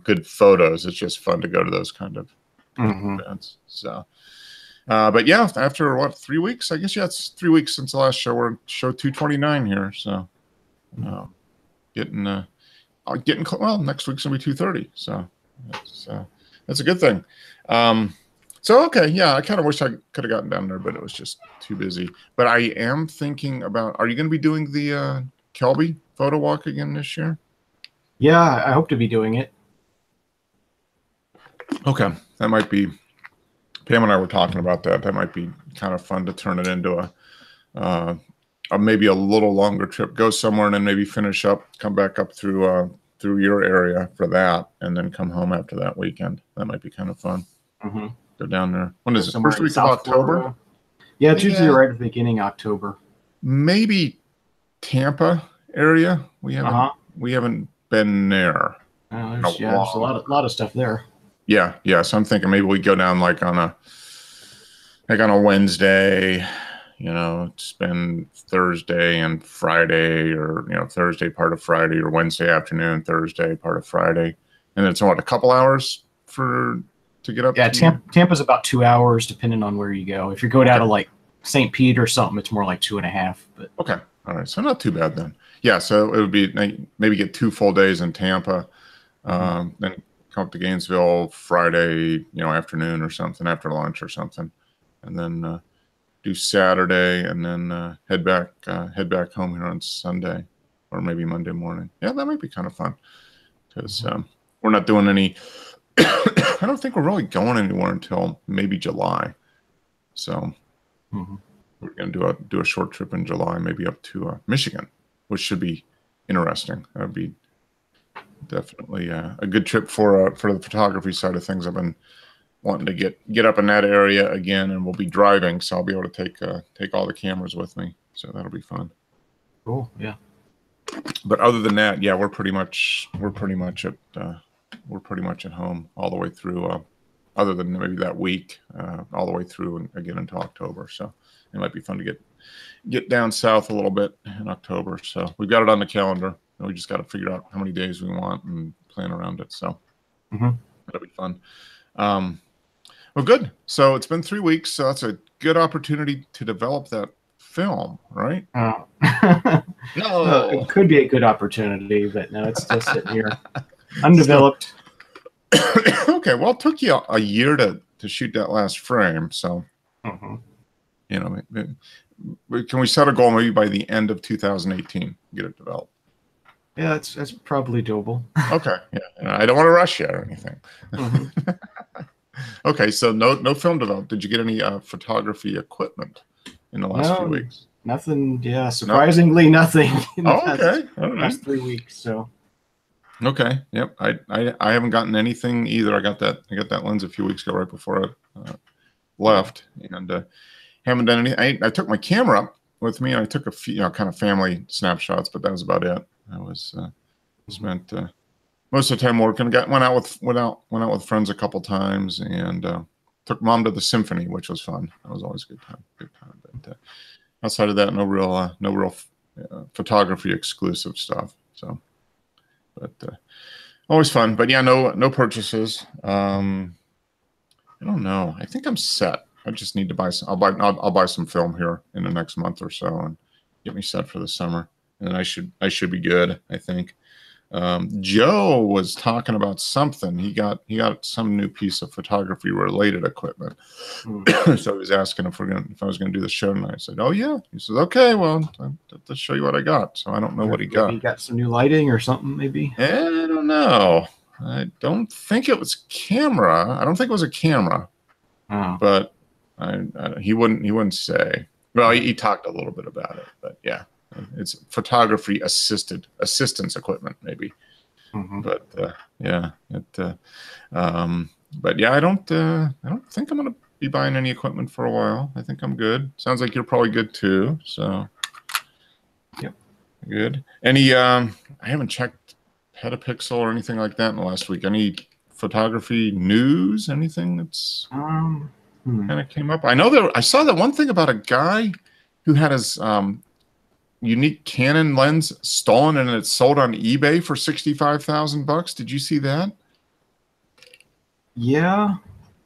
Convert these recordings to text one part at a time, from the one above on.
good photos. It's just fun to go to those kind of events. So, but yeah, after what, 3 weeks? I guess it's 3 weeks since the last show. We're on show 229 here. So, getting well. Next week's gonna be 230. So, that's a good thing. So okay, yeah, I kind of wish I could have gotten down there, but it was just too busy. But I am thinking about, are you going to be doing the Kelby Photowalk again this year? Yeah, I hope to be doing it. Okay, that might be, Pam and I were talking about that. That might be kind of fun to turn it into a maybe a little longer trip. Go somewhere and then maybe finish up, come back up through your area for that, and then come home after that weekend. That might be kind of fun. Go down there. When is it? First week of October? Florida. Yeah, it's usually right at the beginning of October. Maybe Tampa area. We haven't been there. There's a lot of stuff there. Yeah. So I'm thinking maybe we go down like on a Wednesday, spend Thursday and Friday, or Thursday part of Friday, or Wednesday afternoon, Thursday part of Friday, and it's what, a couple hours to get up. Yeah, Tampa's about 2 hours, depending on where you go. If you go down to like St. Pete or something, it's more like 2.5. But okay, all right, so not too bad then. Yeah, so it would be maybe get 2 full days in Tampa, then come up to Gainesville Friday, afternoon or something, after lunch or something, and then do Saturday, and then head back home here on Sunday, or maybe Monday morning. Yeah, that might be kind of fun, because we're not doing any. I don't think we're really going anywhere until maybe July. So we're going to do a short trip in July, maybe up to Michigan, which should be interesting. That would be definitely a good trip for the photography side of things. I've been wanting to get up in that area again, and we'll be driving, so I'll be able to take all the cameras with me. So that'll be fun. Cool. Yeah. But other than that, yeah, we're pretty much at home all the way through, other than maybe that week, all the way through and again until October. So it might be fun to get down south a little bit in October. So we've got it on the calendar, and we just got to figure out how many days we want and plan around it. So that'll be fun. Well, good. So it's been 3 weeks. So that's a good opportunity to develop that film, right? No, it could be a good opportunity, but no, it's just sitting here undeveloped. Okay, well, it took you a year to shoot that last frame, so can we set a goal maybe by the end of 2018 get it developed? Yeah, that's probably doable. Okay, yeah, I don't want to rush you or anything. Okay, so no film developed. Did you get any photography equipment in the last few weeks? Nothing. Yeah, surprisingly, nothing. In the last 3 weeks. So. Okay. Yep. I haven't gotten anything either. I got that lens a few weeks ago, right before I left, and haven't done anything. I took my camera up with me, and I took a few kind of family snapshots, but that was about it. I was spent most of the time working. Went out with friends a couple times, and took mom to the symphony, which was fun. That was always a good time. But outside of that, no real photography exclusive stuff. So. But always fun. But yeah, no purchases. I don't know. I think I'm set. I just need to buy some. I'll buy some film here in the next month or so and get me set for the summer. And I should be good, I think. Joe was talking about something. He got some new piece of photography related equipment. So he was asking if I was gonna do the show tonight. I said, "Oh yeah." He says, "Okay, well, let's show you what I got." So I don't know what he got. He got some new lighting or something, maybe. I don't know. I don't think it was camera. I don't think it was a camera. But he wouldn't say. Well, he talked a little bit about it, but yeah. It's photography assistance equipment, maybe. But yeah, but yeah, I don't think I'm gonna be buying any equipment for a while. I think I'm good. Sounds like you're probably good too. So, yep, good. Any I haven't checked Petapixel or anything like that in the last week. Any photography news? Anything that's kind of came up? I know I saw that one thing about a guy who had his unique Canon lens stolen, and it's sold on eBay for $65,000. Did you see that? Yeah,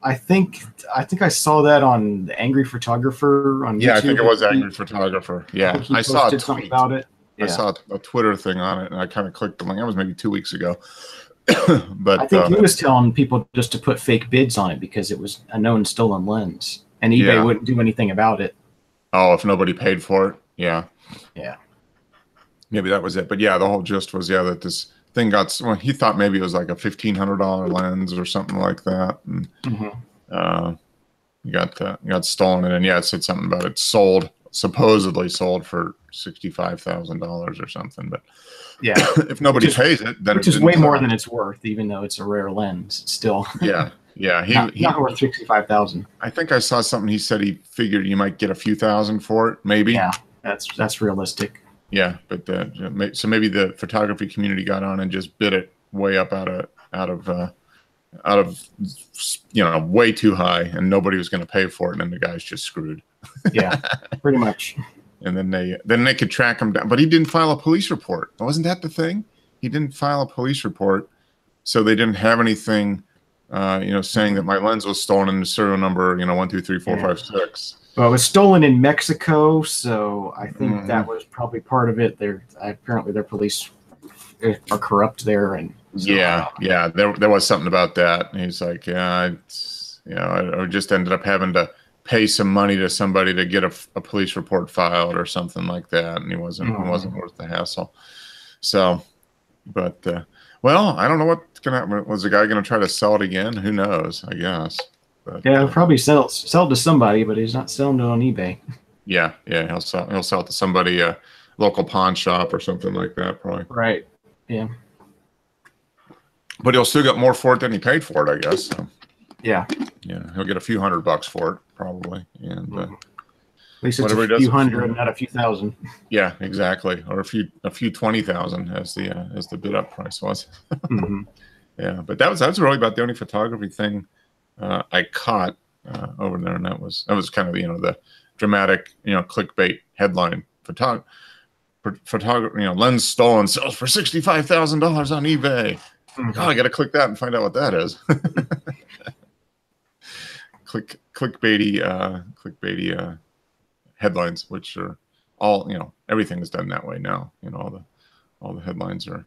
I think I saw that on the Angry Photographer on YouTube. Yeah, I think it was Angry Photographer. Yeah, I saw a tweet something about it. Yeah. I saw a Twitter thing on it, and I kind of clicked the link. That was maybe 2 weeks ago. But I think he was telling people just to put fake bids on it because it was a known stolen lens, and eBay wouldn't do anything about it. Oh, if nobody paid for it, yeah. Yeah. Maybe that was it. But yeah, the whole gist was that this thing got. Well, he thought maybe it was like a $1,500 lens or something like that, and got stolen. And it said something about it supposedly sold for $65,000 or something. But yeah, if nobody pays it, then which is way more than it's worth, even though it's a rare lens. It's still yeah. Not worth $65,000. I think I saw something. He said he figured you might get a few thousand for it, maybe. Yeah, that's realistic. Yeah, but so maybe the photography community got on and just bid it way up out of way too high, and nobody was going to pay for it, and the guy's just screwed. Yeah, pretty much. And then they could track him down, but he didn't file a police report. Wasn't that the thing? He didn't file a police report, so they didn't have anything, saying that my lens was stolen in the serial number, 1, 2, 3, 4, 5, 6. Well, it was stolen in Mexico, so I think that was probably part of it. Apparently their police are corrupt there, and so, there was something about that. And he's like, I just ended up having to pay some money to somebody to get a police report filed or something like that, and he wasn't worth the hassle. So, but well, I don't know what's gonna happen. Was the guy gonna try to sell it again? Who knows? I guess. But, he'll probably sell to somebody, but he's not selling it on eBay. Yeah, he'll sell it to somebody, local pawn shop or something like that, probably. Right. Yeah. But he'll still get more for it than he paid for it, I guess. So. Yeah. Yeah, he'll get a few $100 for it, probably, and at least it's a few hundred, not a few thousand. Yeah, exactly, or a few 20,000 as the bid up price was. Yeah, but that was really about the only photography thing I caught over there, and that was kind of the dramatic clickbait headline: photography lens stolen, sells for $65,000 on eBay. I got to click that and find out what that is. clickbaity headlines, which are all everything is done that way now. All the headlines are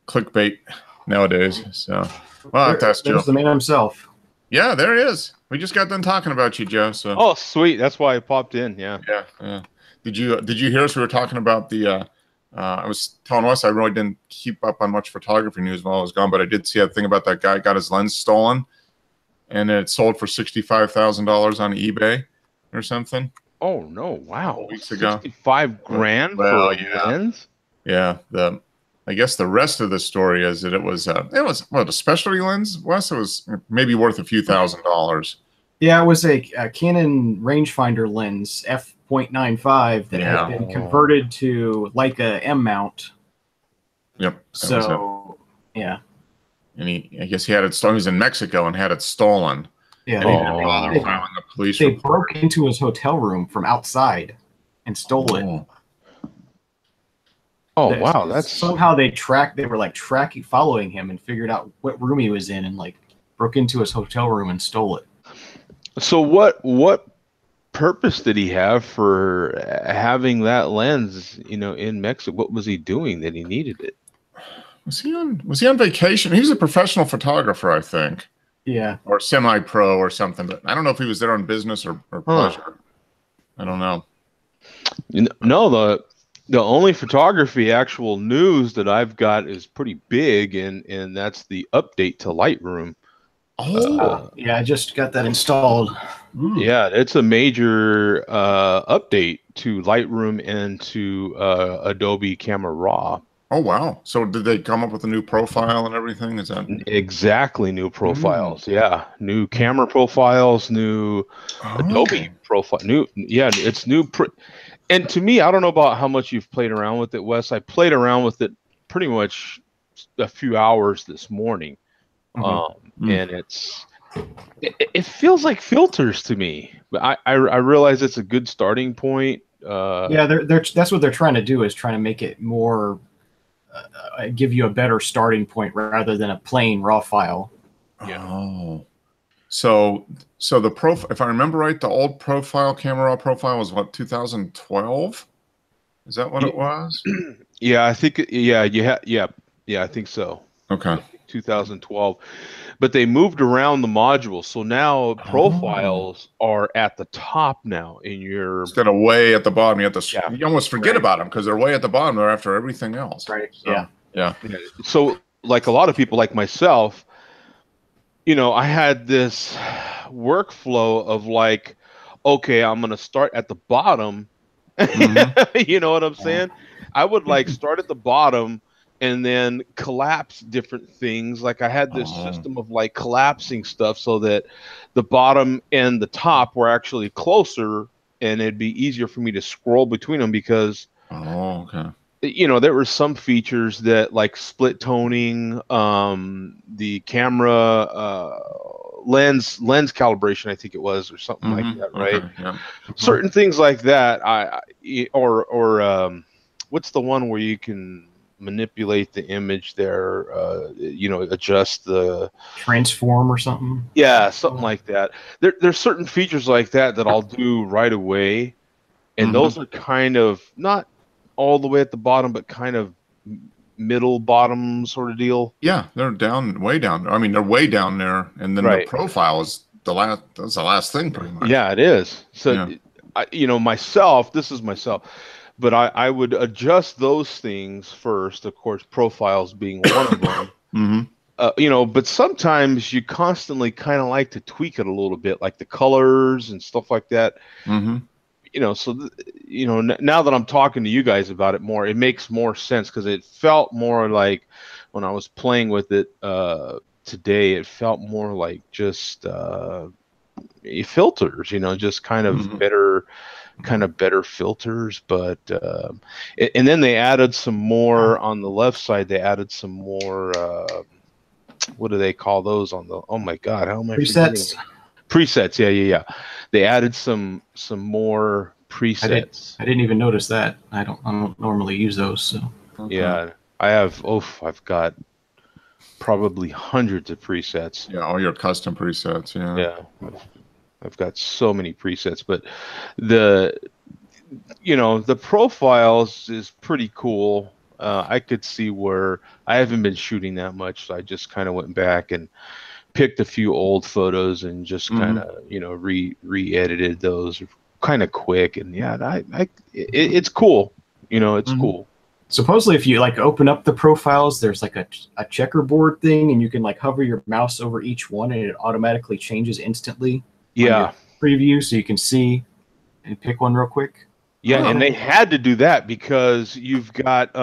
clickbait nowadays. So, well, that's Joe. There's the man himself. Yeah, there he is. We just got done talking about you, Joe. So. Oh, sweet. That's why I popped in. Yeah. Yeah. Did you hear us? We were talking about the. I was telling Wes I really didn't keep up on much photography news while I was gone, but I did see a thing about that guy got his lens stolen, and it sold for $65,000 on eBay or something. Oh no! Wow. Weeks ago. 65 grand for a lens. Yeah. I guess the rest of the story is that it was a specialty lens, Wes. It was maybe worth a few $1,000s. Yeah, it was a Canon rangefinder lens, f.95, that had been converted to Leica M mount. Yep. So, yeah. And I guess he had it stolen. He was in Mexico and had it stolen. Yeah. They didn't bother filing a police report. They broke into his hotel room from outside and stole it. Oh wow! That's somehow they were like following him and figured out what room he was in and like broke into his hotel room and stole it. So what purpose did he have for having that lens? In Mexico, what was he doing that he needed it? Was he on vacation? He was a professional photographer, I think. Yeah, or semi-pro or something. But I don't know if he was there on business or pleasure. I don't know. No, the only photography actual news that I've got is pretty big, and that's the update to Lightroom. Yeah, I just got that installed. Yeah, it's a major update to Lightroom and to Adobe Camera Raw. Oh wow! So did they come up with a new profile and everything? Is that exactly new profiles? Yeah, new camera profiles, new Adobe profile. It's new. And to me, I don't know about how much you've played around with it, Wes. I played around with it pretty much a few hours this morning, and it feels like filters to me. But I realize it's a good starting point. That's what they're trying to do, is trying to make it more, give you a better starting point rather than a plain raw file. Oh, So the if I remember right, the old camera profile was what, 2012? Is that what it was? Yeah, I think yeah, I think so. Okay. 2012. But they moved around the modules. So now profiles are at the top now in your instead of way at the bottom. You have to Yeah. you almost forget about them because they're way at the bottom. They're after everything else. Right. So, yeah. So like a lot of people like myself, you know, I had this workflow of like, okay, I'm going to start at the bottom. You know what I'm saying? I would like start at the bottom and then collapse different things. Like I had this system of like collapsing stuff so that the bottom and the top were actually closer and it'd be easier for me to scroll between them because you know, there were some features that like split toning, the camera lens calibration, I think it was, or something like that, right? Certain things like that. What's the one where you can manipulate the image there? You know, adjust the transform or something. Yeah, something like that. There's certain features like that that I'll do right away, and those are kind of not all the way at the bottom, but kind of middle bottom sort of deal. Yeah, they're down, way down. I mean, they're way down there, and then the profile is the last. That's the last thing, pretty much. Yeah, it is. So, you know, this is myself, but I would adjust those things first. Of course, profiles being one of them. You know, but sometimes you constantly kind of like to tweak it a little bit, like the colors and stuff like that. You know, so you know, now that I'm talking to you guys about it more, it makes more sense because it felt more like when I was playing with it today, it felt more like just filters, you know, just kind of better filters. But and then they added some more on the left side. They added some more. What do they call those on the? Oh my God, how am I presets? Presets, yeah. They added some more presets. I didn't even notice that. I don't normally use those. So yeah, I've got probably hundreds of presets. Yeah, all your custom presets. Yeah, I've got so many presets, but you know, the profiles is pretty cool. I could see where I haven't been shooting that much, so I just kind of went back and picked a few old photos and just kind of, you know, re-edited those kind of quick. And yeah, it's cool. You know, it's cool. Supposedly, if you like open up the profiles, there's like a checkerboard thing, and you can like hover your mouse over each one, and it automatically changes instantly. Yeah. Preview, so you can see and pick one real quick. Yeah, and they had to do that because you've got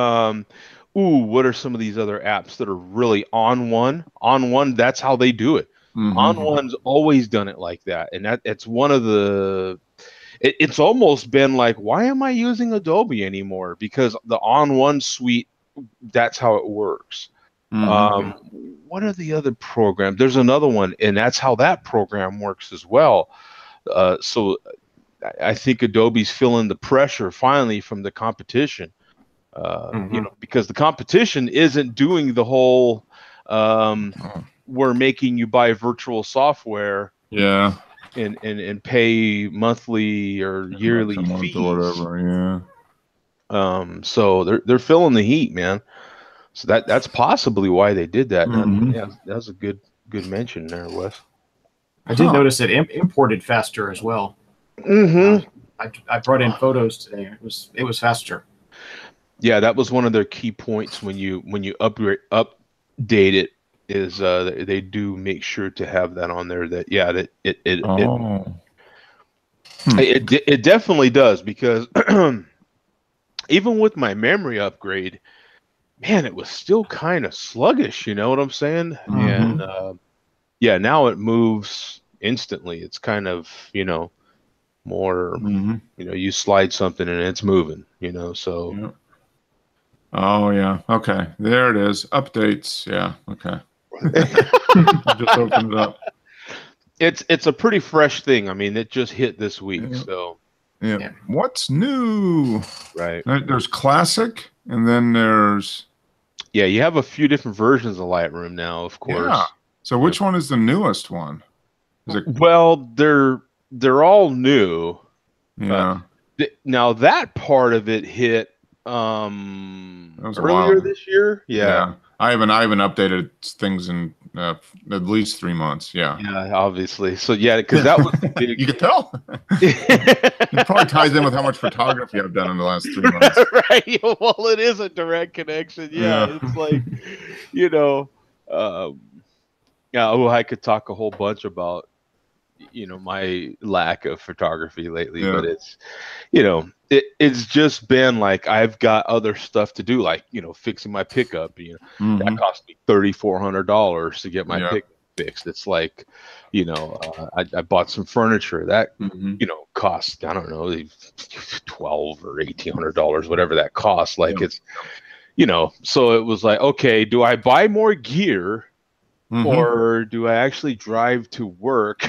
what are some of these other apps that are really on one? On one, that's how they do it. On one's always done it like that, and it's one of the. It's almost been like, why am I using Adobe anymore? Because the on one suite, that's how it works. What are the other programs? There's another one, and that's how that program works as well. So I think Adobe's feeling the pressure finally from the competition. You know, because the competition isn't doing the whole we're making you buy virtual software and pay monthly or yearly fees or whatever. So they're feeling the heat, man. So that's possibly why they did that. Yeah, that's a good mention there, Wes. I did notice it imported faster as well. I brought in photos today. It was faster. Yeah, that was one of their key points when you update it, is they do make sure to have that on there. That it definitely does, because even with my memory upgrade, man, it was still kind of sluggish. You know what I'm saying? And yeah, now it moves instantly. It's kind of, you know, more, you know, you slide something and it's moving, you know, so. Oh yeah. Okay. There it is. Updates. Yeah. Okay. Just opened it up. It's a pretty fresh thing. I mean, it just hit this week. So yeah. What's new? Right. There's classic, and then there's you have a few different versions of Lightroom now, of course. Yeah. So which one is the newest one? Is it? Well, they're all new. Yeah. Now that part of it hit That was a earlier while. this year. Yeah. I haven't updated things in at least 3 months. Yeah. Yeah, obviously. So yeah, because that was the big. You can tell. It probably ties in with how much photography I've done in the last 3 months. Right. Well, it is a direct connection. Yeah. Yeah. It's like, you know, yeah. Oh, I could talk a whole bunch about, my lack of photography lately, Yeah. but it's, it's just been like I've got other stuff to do, like, fixing my pickup. That Mhm. cost me $3,400 to get my Yeah. pickup fixed. It's like, I bought some furniture that, Mhm. cost, I don't know, $1,200 or $1,800, whatever that costs. Like Yeah. it's, so it was like, okay, do I buy more gear? Mhm. Or do I actually drive to work so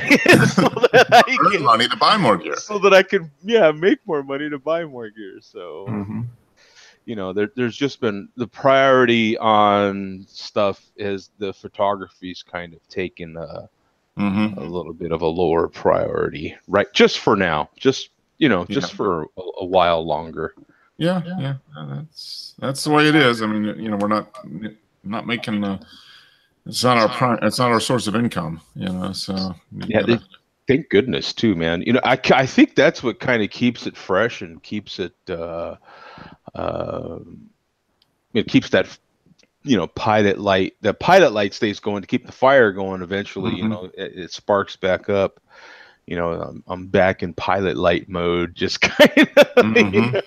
that I Earn money to buy more gear. so that I can, make more money to buy more gear? So, there's just been the priority on stuff is the photography's kind of taken a little bit of a lower priority, right? Just for now, just for a while longer. Yeah. That's the way it is. I mean, we're not making. It's not our prime. It's not our source of income. So Yeah, thank goodness too, man. I think that's what kind of keeps it fresh and keeps it it keeps that pilot light. The pilot light stays going to keep the fire going. Eventually, it sparks back up. I'm back in pilot light mode, just kind of.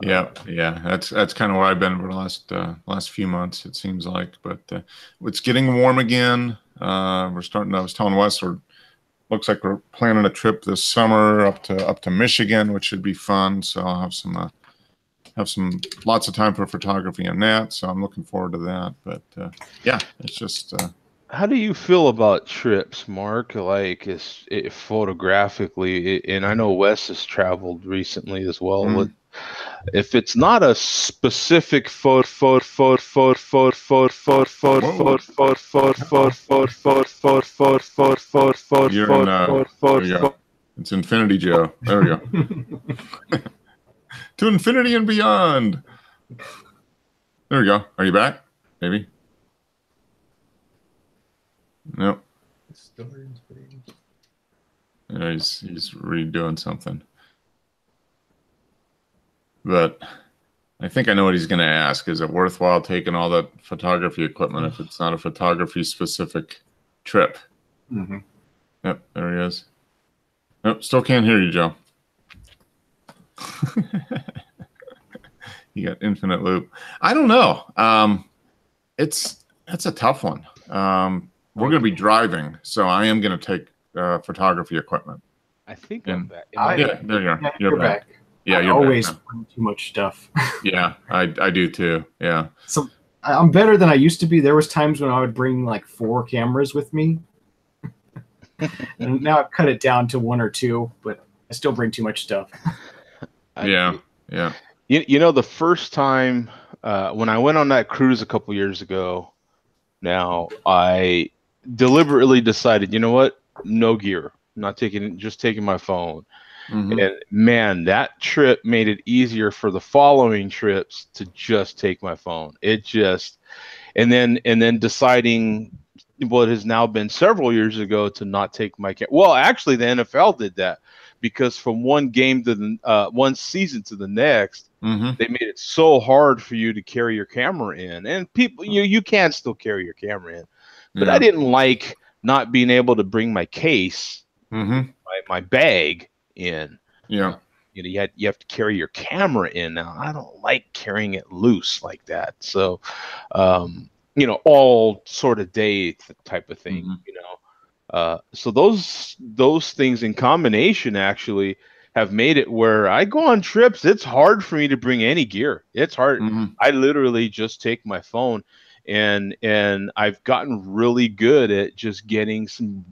Yeah. That's kind of where I've been for the last few months. It seems like, but it's getting warm again. We're starting. I was telling Wes, looks like we're planning a trip this summer up to Michigan, which should be fun. So I'll have some lots of time for photography and that. So I'm looking forward to that. But yeah, it's just. How do you feel about trips, Mark? Like, photographically, and I know Wes has traveled recently as well. If it's not a specific photo, it's Infinity Joe. There we go. To infinity and beyond. There we go. Are you back? Maybe. Nope. Yeah, he's redoing something. But I think I know what he's going to ask. Is it worthwhile taking all that photography equipment if it's not a photography specific trip? Yep, there he is. Nope, still can't hear you, Joe. You got infinite loop. I don't know. That's a tough one. We're going to be driving, so I am going to take photography equipment. I think I'm back. Yeah, there you are. You're back. Yeah, I always bring too much stuff. Yeah, I do too. Yeah. So I'm better than I used to be. There was times when I would bring like 4 cameras with me. And now I've cut it down to 1 or 2, but I still bring too much stuff. Yeah. The first time when I went on that cruise a couple years ago, now I deliberately decided, you know what? No gear. I'm not taking, just taking my phone. And man, that trip made it easier for the following trips to just take my phone. It just, and then deciding what has now been several years ago to not take my camera. Well, actually, the NFL did that because from one game to the one season to the next, they made it so hard for you to carry your camera in, and people, you can still carry your camera in, but I didn't like not being able to bring my case, my bag in. Yeah. You have to carry your camera in now. I don't like carrying it loose like that. So, all sort of day type of thing, so those things in combination actually have made it where I go on trips. It's hard for me to bring any gear. It's hard. I literally just take my phone, and I've gotten really good at just getting some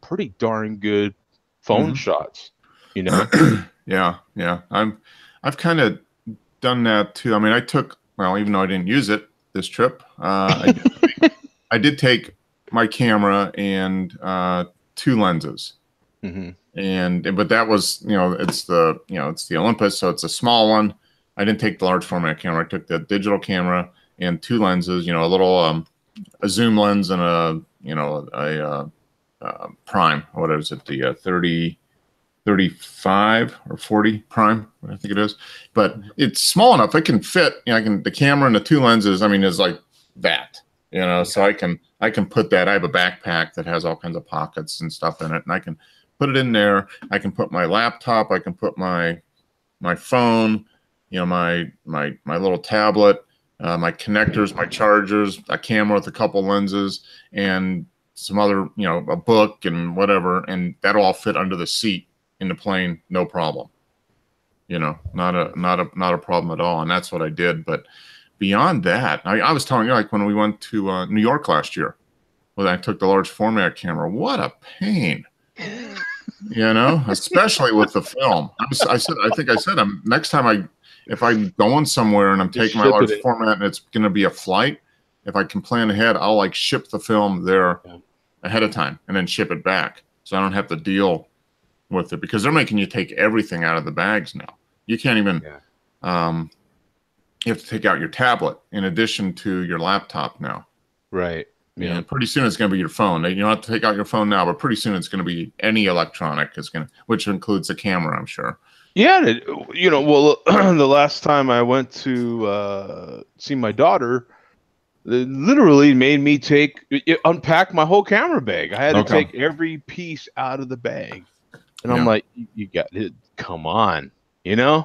pretty darn good phone shots. Yeah. I've kind of done that too. I mean, even though I didn't use it this trip, I did take my camera and 2 lenses. But that was, it's the Olympus, so it's a small one. I didn't take the large format camera. I took the digital camera and 2 lenses, a little a zoom lens and a prime. What is it? The 35 or 40 prime, I think it is. But it's small enough. It can fit, the camera and the 2 lenses, is like that, so I can put that. I have a backpack that has all kinds of pockets and stuff in it, and I can put it in there. I can put my laptop, I can put my phone, my little tablet, my connectors, my chargers, a camera with a couple lenses, and some other, a book and whatever, and that'll all fit under the seat in the plane, no problem. Not a problem at all. And that's what I did. But beyond that, I was telling you, like when we went to New York last year, when I took the large format camera, what a pain. Especially with the film. I think I said next time if I'm going somewhere and I'm taking my large format and it's going to be a flight, if I can plan ahead, I'll like ship the film there ahead of time and then ship it back, so I don't have to deal with it, because they're making you take everything out of the bags now. You can't even. You have to take out your tablet in addition to your laptop now. Right. Yeah. And pretty soon it's going to be your phone. You don't have to take out your phone now, but pretty soon it's going to be any electronic. Which includes the camera, I'm sure. Yeah, well, the last time I went to see my daughter, it literally made me unpack my whole camera bag. I had to take every piece out of the bag, and I'm like, "You got it? Come on, your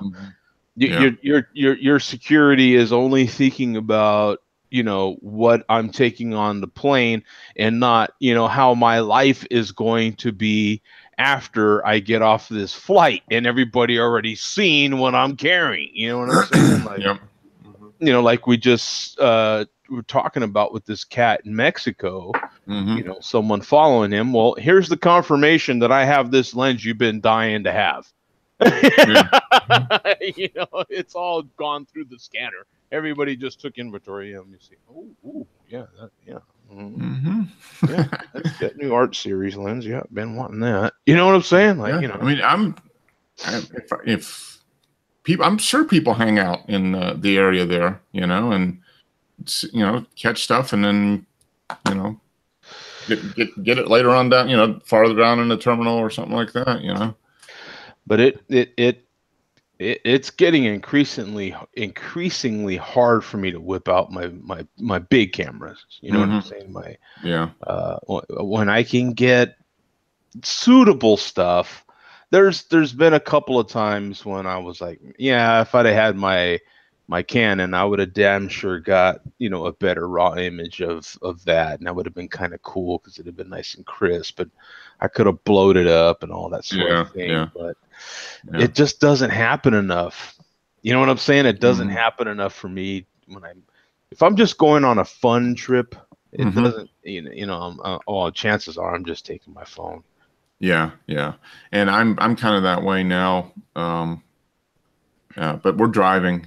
security is only thinking about." What I'm taking on the plane, and not, how my life is going to be after I get off this flight, and everybody already seen what I'm carrying. You know what I'm saying? Like, like we just were talking about with this cat in Mexico, someone following him. Well, here's the confirmation that I have this lens you've been dying to have. It's all gone through the scanner. Everybody just took inventory. You see, yeah, that's that new art series lens. Yeah, been wanting that. You know what I'm saying? Like, if people, I'm sure people hang out in the area there, and catch stuff, and then get it later on down, farther down in the terminal or something like that, But it's getting increasingly hard for me to whip out my big cameras. You know what I'm saying? When I can get suitable stuff, there's been a couple of times when I was like, if I'd have had my Canon, I would have damn sure got a better raw image of that, and that would have been kind of cool because it'd have been nice and crisp. But I could have blowed it up and all that sort of thing. But it just doesn't happen enough. You know what I'm saying? It doesn't happen enough for me if I'm just going on a fun trip. It doesn't. Chances are I'm just taking my phone. Yeah, and I'm kind of that way now. But we're driving,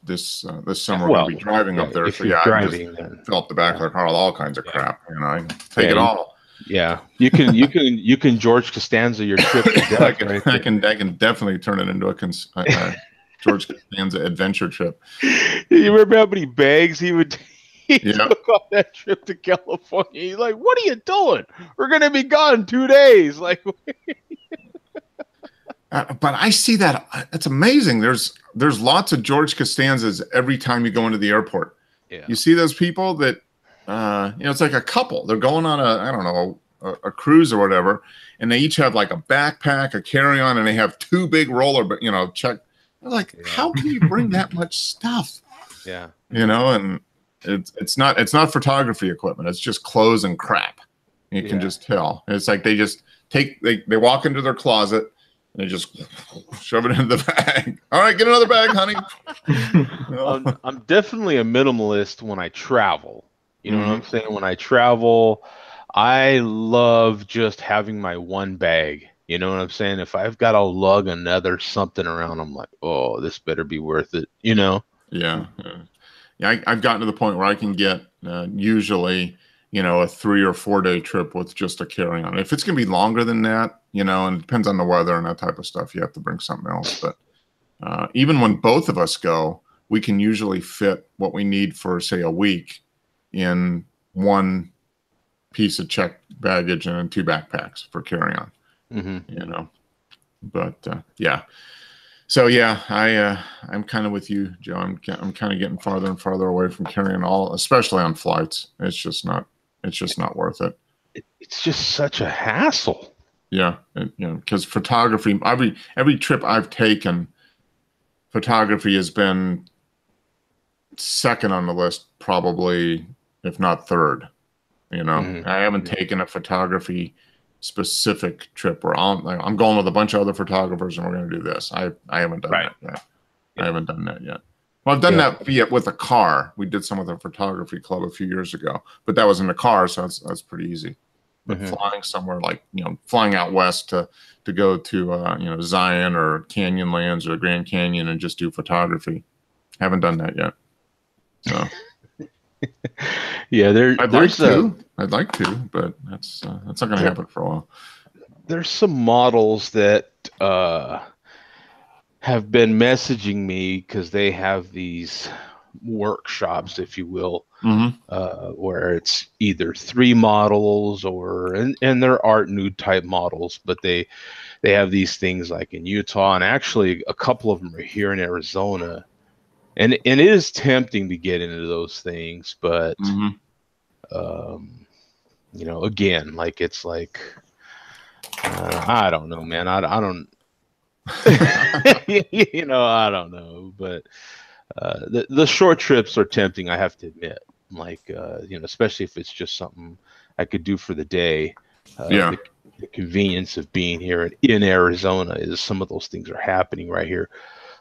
this summer we'll be driving up there. So I just fill up the back of the car with all kinds of crap. I take it all. Yeah, you can George Costanza your trip to death. I can definitely turn it into a George Costanza adventure trip. You remember how many bags he took on that trip to California? He's like, "What are you doing? We're gonna be gone 2 days." Like, but I see that. It's amazing. There's lots of George Costanzas every time you go into the airport. Yeah. You see those people that. It's like a couple. They're going on a cruise or whatever, and they each have like a backpack, a carry-on, and they have 2 big roller, check. They're like, how can you bring that much stuff? Yeah. And it's not photography equipment. It's just clothes and crap. You can just tell. And it's like they just they walk into their closet and they just shove it into the bag. All right, get another bag, honey. I'm definitely a minimalist when I travel. You know what I'm saying? When I travel, I love just having my one bag. You know what I'm saying? If I've got to lug another something around, I'm like, oh, this better be worth it. Yeah. I've gotten to the point where I can get usually you know, a 3 or 4 day trip with just a carry-on. If it's going to be longer than that, you know, and it depends on the weather and that type of stuff, you have to bring something else. But even when both of us go, we can usually fit what we need for, say, a week in one piece of checked baggage and 2 backpacks for carry-on. You know, but yeah. So yeah, I'm kind of with you, Joe. I'm kind of getting farther and farther away from carrying all, especially on flights. It's just not worth it. It's just such a hassle. Yeah, you know, because photography, every trip I've taken, photography has been second on the list, probably, if not third. You know, I haven't taken a photography specific trip where I'm going with a bunch of other photographers and we're going to do this. I haven't done that yet. I haven't done that yet. Well, I've done that with a car. We did some with a photography club a few years ago, but that was in the car, so that's pretty easy. But flying somewhere like, you know, flying out west to go to you know, Zion or Canyonlands or the Grand Canyon and just do photography, haven't done that yet. So. Yeah, I'd like to, but that's not going to happen for a while. There's some models that have been messaging me because they have these workshops, if you will, where it's either 3 models and there are nude type models, but they have these things like in Utah, and actually a couple of them are here in Arizona. And it is tempting to get into those things, but you know, again, like it's like I don't know, man. I don't, you know, I don't know. But the short trips are tempting, I have to admit. Like you know, especially if it's just something I could do for the day. The convenience of being here in Arizona is some of those things are happening right here.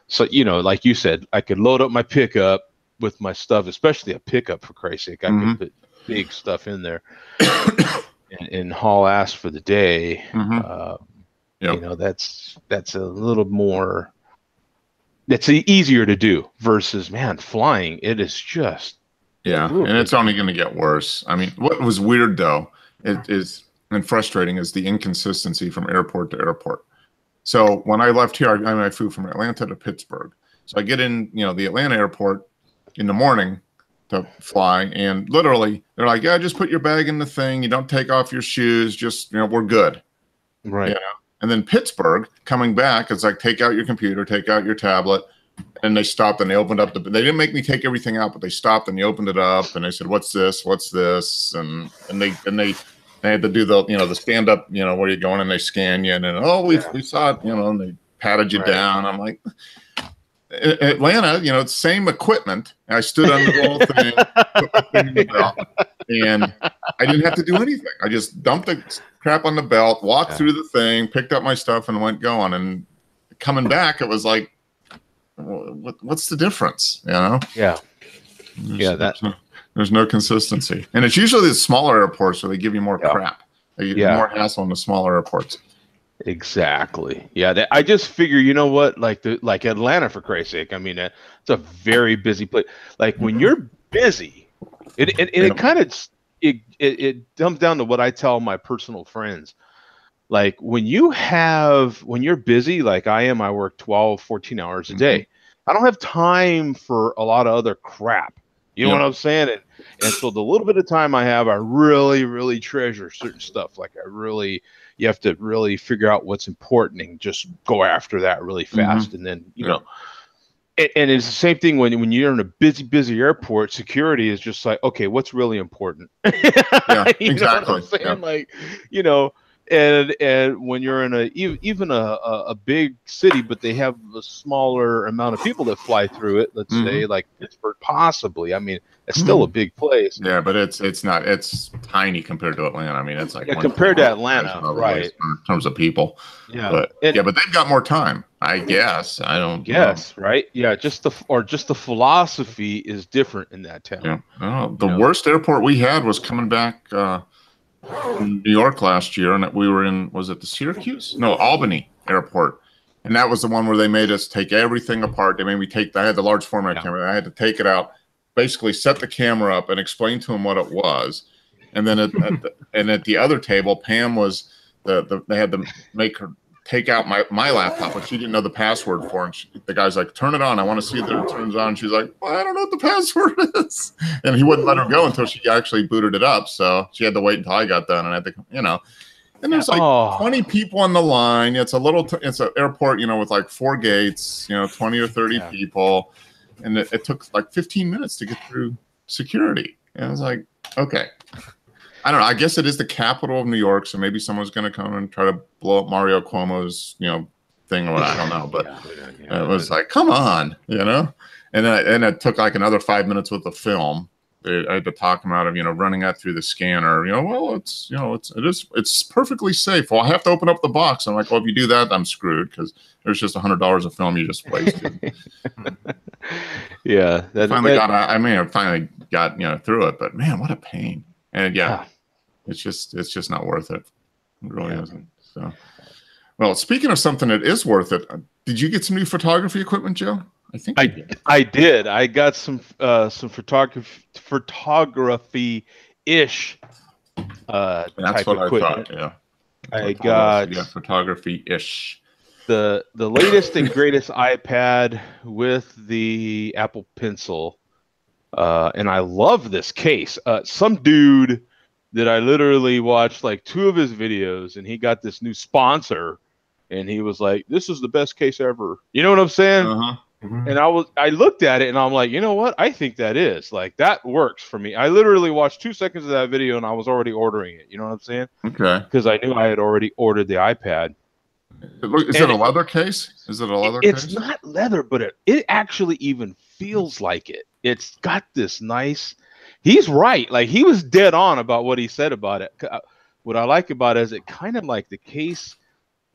So, you know, like you said, I could load up my pickup with my stuff, especially a pickup, for Christ's sake. I could put big stuff in there and haul ass for the day. You know, that's a little more, that's easier to do versus, man, flying. It is just. Yeah, and it's only going to get worse. I mean, what was weird, though, and frustrating is the inconsistency from airport to airport. So when I left here, I flew from Atlanta to Pittsburgh. So I get in, you know, the Atlanta airport in the morning to fly, and literally they're like, "Yeah, just put your bag in the thing. You don't take off your shoes. Just, you know, we're good." Right. You know? And then Pittsburgh, coming back, it's like, take out your computer, take out your tablet, and they stopped and they opened up they didn't make me take everything out, but they stopped and they opened it up and they said, "What's this? What's this?" And they had to do the, you know, the stand up, you know, where you're going, and they scan you, and then, we saw it, you know, and they patted you down. I'm like, Atlanta, you know, it's same equipment. I stood on the whole thing, put my thing in the belt, and I didn't have to do anything. I just dumped the crap on the belt, walked through the thing, picked up my stuff, and went going. And coming back, it was like, what's the difference? You know? Yeah. There's no consistency, and it's usually the smaller airports where they give you more crap. They give you more hassle in the smaller airports. Exactly. Yeah. I just figure, you know what, like Atlanta, for Christ's sake. I mean, it's a very busy place. Like when you're busy, it kind of it comes down to what I tell my personal friends. Like when you're busy, like I am, I work 12, 14 hours a day. I don't have time for a lot of other crap. You know what I'm saying? And so the little bit of time I have, I really, really treasure certain stuff. Like you have to really figure out what's important and just go after that really fast. And then, you know, and it's the same thing when you're in a busy airport. Security is just like, okay, what's really important? Exactly. Know what I'm saying? Like, you know, and when you're in even a big city, but they have a smaller amount of people that fly through it, let's say like Pittsburgh, possibly. I mean, it's still a big place. Yeah, but it's not. It's tiny compared to Atlanta. I mean, it's like compared to Atlanta, right? In terms of people. Yeah, but but they've got more time, I guess. I don't guess, right? Yeah, just the philosophy is different in that town. Yeah. The worst airport we had was coming back in New York last year, and we were in, was it the Syracuse? No, Albany airport. And that was the one where they made us take everything apart. They made me I had the large format camera. I had to take it out, basically set the camera up and explain to them what it was. And then at the other table, Pam was they had to make her take out my laptop, but she didn't know the password for it. And the guy's like, turn it on. I want to see that it turns on. And she's like, well, I don't know what the password is. And he wouldn't let her go until she actually booted it up. So she had to wait until I got done. And I had to, and there's like 20 people on the line. It's it's an airport, with like 4 gates, 20 or 30 people. And it took like 15 minutes to get through security. And I was like, okay. I don't know. I guess it is the capital of New York, so maybe someone's going to come and try to blow up Mario Cuomo's, thing or what. I don't know, but it was like, come on, And then it took like another 5 minutes with the film. I had to talk him out of, running that through the scanner. Well, it's perfectly safe. Well, I have to open up the box. I'm like, well, if you do that, I'm screwed because there's just $100 of film you just wasted. Yeah, I finally got through it, but man, what a pain. And it's just not worth it. It really isn't. So, well, speaking of something that is worth it, did you get some new photography equipment, Joe? I think I did. I got some photography-ish that's type what equipment. I thought. Yeah, I got photography-ish. The latest and greatest iPad with the Apple Pencil, and I love this case. Some dude that I literally watched like 2 of his videos, and he got this new sponsor, and he was like, "This is the best case ever." You know what I'm saying? Uh-huh. And I looked at it and I'm like, you know what? I think that is like that works for me. I literally watched 2 seconds of that video and I was already ordering it. You know what I'm saying? Okay. Because I knew I had already ordered the iPad. Is it a leather case? Is it a leather case? It's not leather, but it actually even feels like it. It's got this nice. He's right. Like he was dead on about what he said about it. What I like about it is it kind of like the case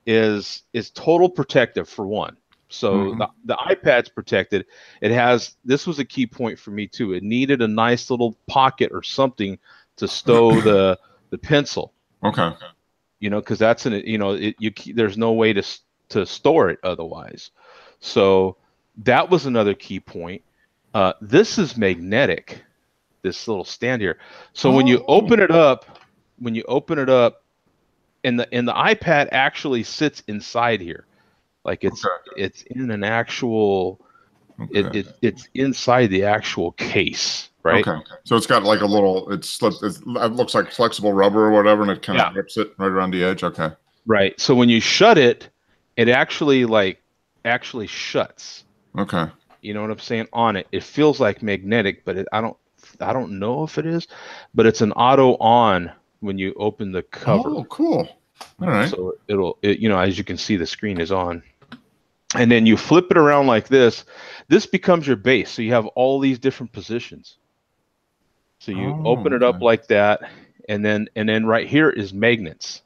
is total protective for one. So the iPad's protected. This was a key point for me too. It needed a nice little pocket or something to stow the pencil. Okay. Because that's there's no way to store it otherwise. So that was another key point. This is magnetic. This little stand here. So when you open it up, and the iPad actually sits inside here. Like it's in an actual, it's inside the actual case, right? Okay. So it's got like a little, it looks like flexible rubber or whatever, and it kind of grips it right around the edge. Okay. Right. So when you shut it, it actually shuts. Okay. You know what I'm saying? On it, it feels like magnetic, but I don't know if it is, but it's an auto on when you open the cover. Oh, cool. All right. So as you can see, the screen is on. And then you flip it around like this. This becomes your base. So you have all these different positions. So you open it up like that, and then right here is magnets.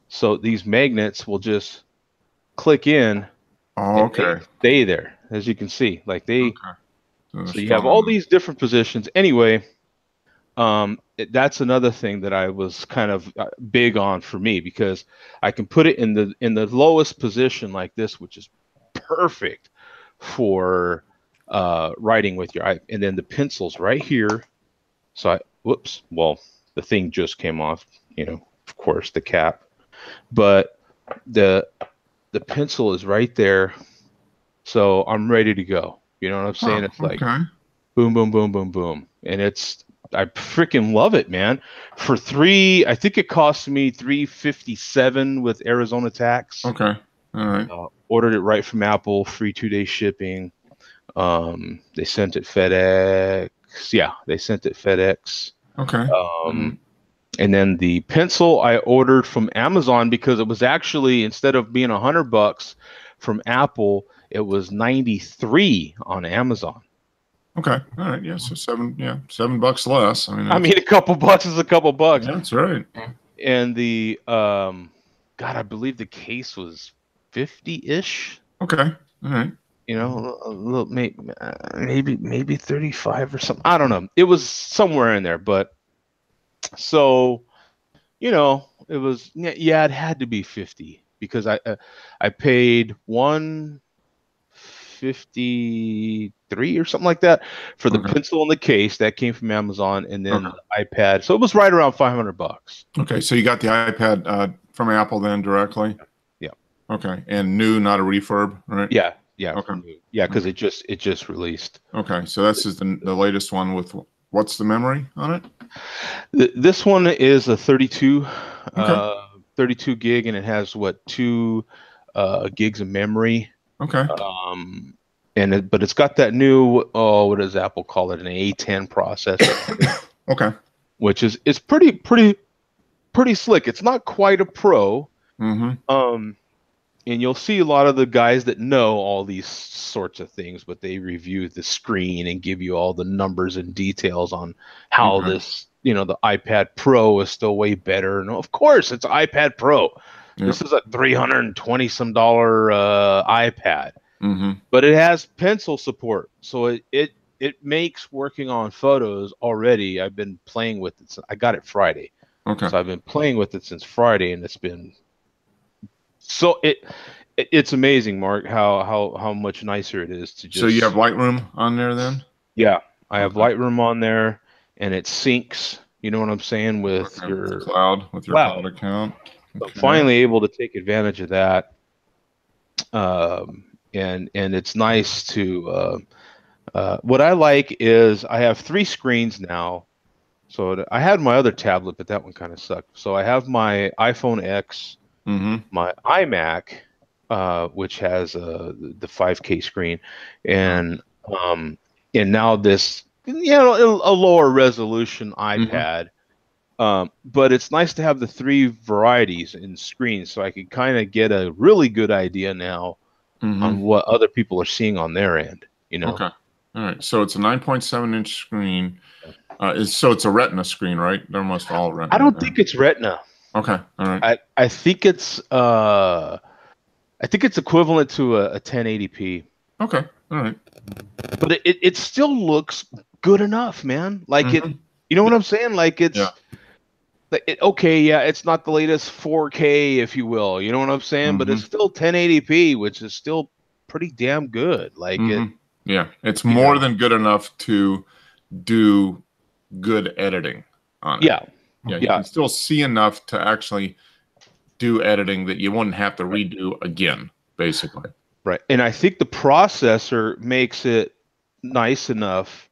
So these magnets will just click in. Oh, okay. They stay there, as you can see. Like so you have all these different positions. Anyway, that's another thing that I was kind of big on for me, because I can put it in the lowest position like this, which is perfect for writing with your eye. And then the pencil's right here. So the thing just came off, of course, the cap, but the pencil is right there. So I'm ready to go. You know what I'm saying? It's like boom, boom, boom, boom, boom. And I freaking love it, man. I think it cost me $357 with Arizona tax. Okay. All right. Ordered it right from Apple, free 2-day shipping. They sent it FedEx. Yeah, they sent it FedEx. Okay. And then the pencil I ordered from Amazon, because it was actually, instead of being $100 from Apple, it was $93 on Amazon. Okay. All right. Yeah. So $7 less. I mean, a couple bucks is a couple bucks. Yeah, that's right. And the I believe the case was 50-ish. Okay. All right. A little, maybe 35 or something. I don't know. It was somewhere in there, but so it was, it had to be 50, because I paid $153 or something like that for the Okay. pencil and the case that came from Amazon, and then Okay. the iPad. So it was right around $500. Okay, so you got the iPad from Apple then directly? Yeah. Okay, and new, not a refurb, right? Yeah, yeah, Okay. yeah, because Okay. it just released. Okay, so this is the latest one with what's the memory on it? This one is a 32, Okay. 32 gig, and it has what 2 gigs of memory. Okay. But it's got that new, what does Apple call it, an A10 processor, Okay. which is pretty slick. It's not quite a pro. Mm-hmm. And you'll see a lot of the guys that know all these sorts of things, but they review the screen and give you all the numbers and details on how Okay. this, the iPad Pro is still way better. And of course, it's iPad Pro. Yep. This is a $320 some iPad, Mm-hmm. but it has pencil support, so it makes working on photos already. I've been playing with it. I got it Friday, Okay. so I've been playing with it since Friday, and it's been so it's amazing, Mark, how much nicer it is to just. So you have Lightroom on there then? Yeah, I have Okay. Lightroom on there, and it syncs. You know what I'm saying with Okay, your with the cloud, with your cloud account. So I'm Okay. finally able to take advantage of that, and it's nice to. What I like is I have 3 screens now. So I had my other tablet, but that one kind of sucked. So I have my iPhone X, Mm-hmm. my iMac, which has the 5K screen, and now this a lower resolution iPad. But it's nice to have the 3 varieties in screens, so I can kind of get a really good idea now on what other people are seeing on their end. Okay. All right. So it's a 9.7-inch screen. So it's a Retina screen, right? They're almost all Retina. I don't think it's Retina. Okay. All right. I think it's equivalent to a 1080p. Okay. All right. But it still looks good enough, man. Like it, you know what I'm saying? Like it's okay, yeah, it's not the latest 4K, if you will. You know what I'm saying? But it's still 1080p, which is still pretty damn good. Like it's more than good enough to do good editing on it. Yeah, you can still see enough to actually do editing that you wouldn't have to redo again, basically. Right. And I think the processor makes it nice enough,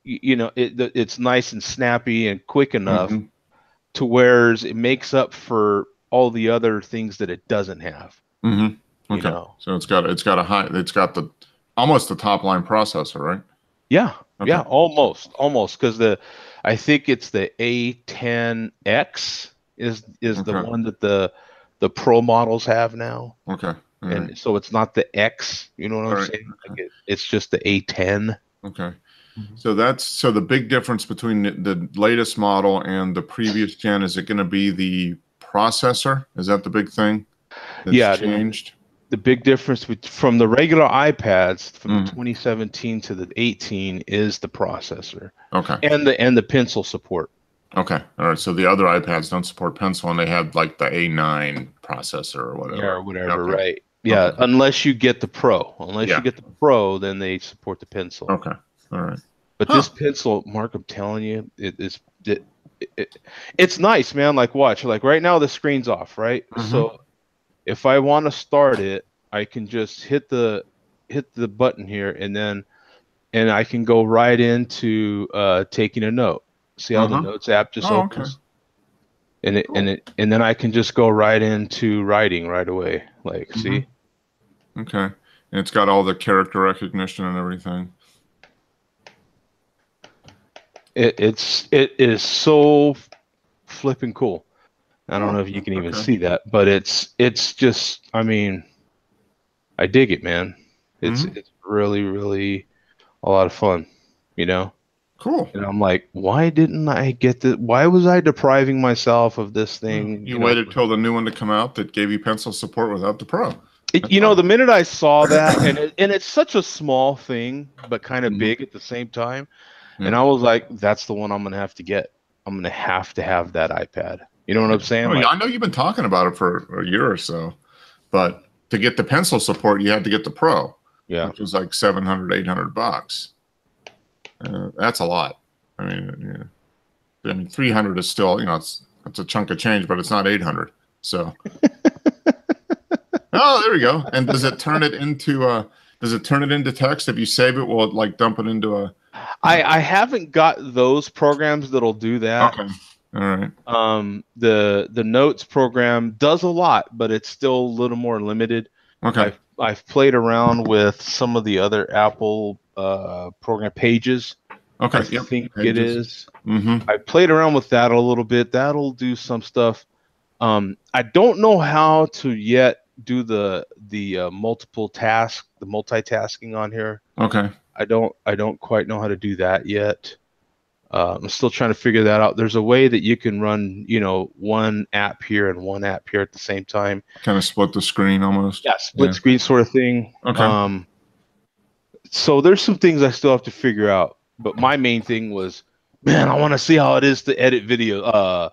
it's nice and snappy and quick enough to where it makes up for all the other things that it doesn't have. Okay. So it's got the almost the top line processor, right? Yeah. Okay. Yeah, almost because I think it's the A10X is the one that the Pro models have now. Okay. And so it's not the X, you know what I'm saying? Like it's just the A10. Okay. So the big difference between the latest model and the previous gen, is it going to be the processor? Is that the big thing that's changed? The big difference from the regular iPads from the 2017 to the 18 is the processor. Okay. And the pencil support. Okay. All right. So the other iPads don't support pencil, and they have like the A9 processor or whatever. Yeah, or whatever, right. Yeah, unless you get the Pro. Unless you get the Pro, then they support the pencil. Okay. All right. But this pencil, Mark, I'm telling you, it's nice, man. Like, watch. Like, right now the screen's off, right? So if I want to start it, I can just hit the button here, and I can go right into taking a note. See how the Notes app just opens? Okay. And then I can just go right into writing right away. Like, see? Okay. And it's got all the character recognition and everything. It is so flipping cool. I don't know if you can even see that, but it's just, I mean, I dig it, man. It's really, really a lot of fun, Cool. And I'm like, why didn't I get this? Why was I depriving myself of this thing? You waited till the new one to come out that gave you pencil support without the Pro. The minute I saw that, and it's such a small thing, but kind of big at the same time. And I was like, that's the one I'm going to have to get. I'm going to have that iPad. You know what I'm saying? Oh, I know you've been talking about it for a year or so, but to get the pencil support, you had to get the Pro. Yeah. which was like 700, $800. That's a lot. I mean, yeah. I mean, 300 is still, it's a chunk of change, but it's not 800. So, oh, there we go. And does it turn it into text? If you save it, will it like dump it into a? I haven't got those programs that'll do that. Okay. All right. The notes program does a lot, but it's still a little more limited. Okay. I've played around with some of the other Apple program Pages. Okay. I think Pages. It is. Mm-hmm. I played around with that a little bit. That'll do some stuff. I don't know how to yet do the multitasking on here. Okay. I don't quite know how to do that yet. I'm still trying to figure that out. There's a way that you can run, one app here and one app here at the same time. Kind of split the screen almost. Yeah, split screen sort of thing. Okay. So there's some things I still have to figure out. But my main thing was, man, I want to see how it is to edit video,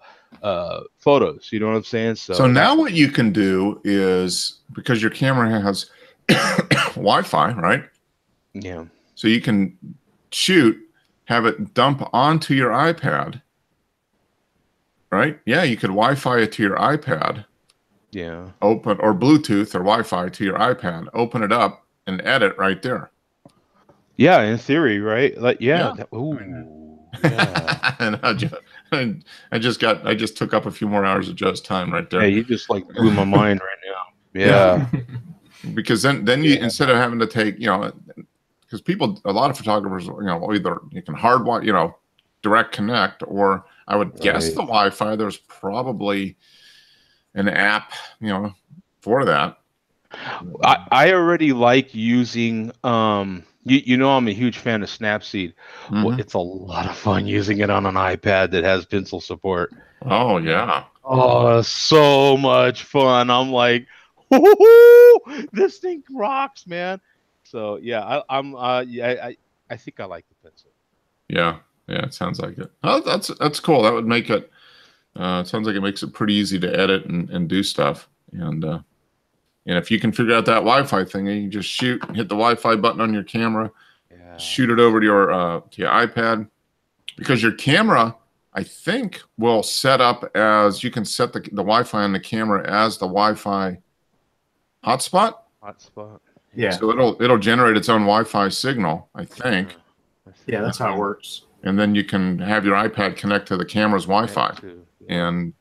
photos. You know what I'm saying? So now what you can do is, because your camera has Wi-Fi, right? Yeah. So you can have it dump onto your iPad, right? Yeah, you could Wi-Fi it to your iPad. Yeah. Open, or Bluetooth or Wi-Fi to your iPad. Open it up and edit right there. Yeah, in theory, right? Like, yeah. Yeah. Ooh. Yeah. And I just took up a few more hours of Joe's time right there. Yeah, you just like blew my mind right now. Yeah. Because then you, instead of having to take, because a lot of photographers, either you can hardwire, direct connect, or I would guess the Wi-Fi, there's probably an app, for that. I already like using, I'm a huge fan of Snapseed. Mm-hmm. Well, it's a lot of fun using it on an iPad that has pencil support. Oh, yeah. Oh, so much fun. I'm like, this thing rocks, man. So yeah, I think I like the pencil. Yeah, it sounds like it. Oh, that's cool. That would make it. It sounds like it makes it pretty easy to edit and do stuff. And if you can figure out that Wi-Fi thing, you can just hit the Wi-Fi button on your camera, shoot it over to your iPad, because your camera, I think, will set up as, you can set the Wi-Fi on the camera as the Wi-Fi hotspot. Yeah. So it'll generate its own Wi-Fi signal, I think. Yeah, that's how it works. And then you can have your iPad connect to the camera's Wi-Fi, and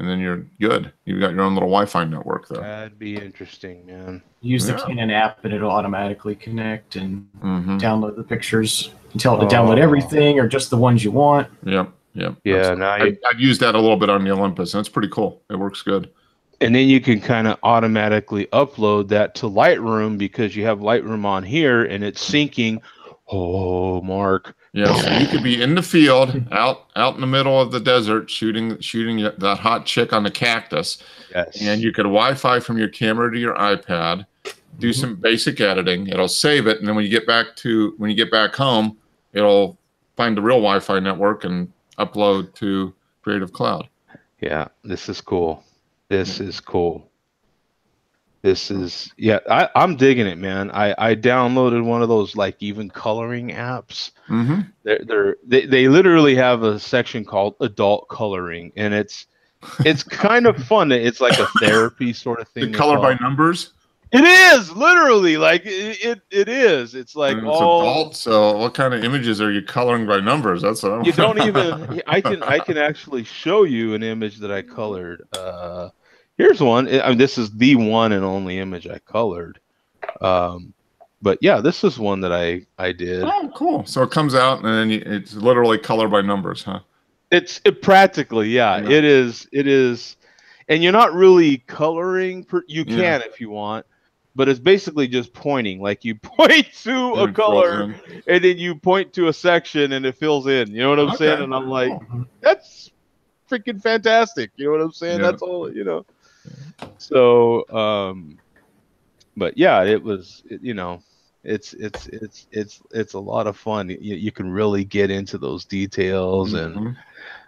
then you're good. You've got your own little Wi-Fi network there. That'd be interesting, man. Use the Canon app, and it'll automatically connect and download the pictures. You tell it to download everything or just the ones you want. Yep. Yeah. Now I've used that a little bit on the Olympus, and it's pretty cool. It works good. And then you can kind of automatically upload that to Lightroom, because you have Lightroom on here and it's syncing. Oh, Mark. Yeah, so you could be in the field, out in the middle of the desert, shooting that hot chick on the cactus. Yes. And you could Wi-Fi from your camera to your iPad, do some basic editing. It'll save it, and then when you get back home, it'll find the real Wi-Fi network and upload to Creative Cloud. Yeah, this is cool. This is cool. I'm digging it, man. I downloaded one of those like even coloring apps. They literally have a section called adult coloring, and it's kind of fun. It's like a therapy sort of thing. The color by numbers. It is literally like it is. It's like it's adult. So what kind of images are you coloring by numbers? That's what I'm. You don't even. I can actually show you an image that I colored. Here's one. This is the one and only image I colored. But yeah, this is one that I did. Oh, cool. So it comes out and then it's literally color by numbers, huh? It practically, yeah. It is. And you're not really coloring. You can if you want. But it's basically just pointing. Like you point to a color and then you point to a section and it fills in. You know what I'm saying? And I'm like, that's freaking fantastic. You know what I'm saying? That's all, So, but yeah, it was, it's a lot of fun. You can really get into those details, and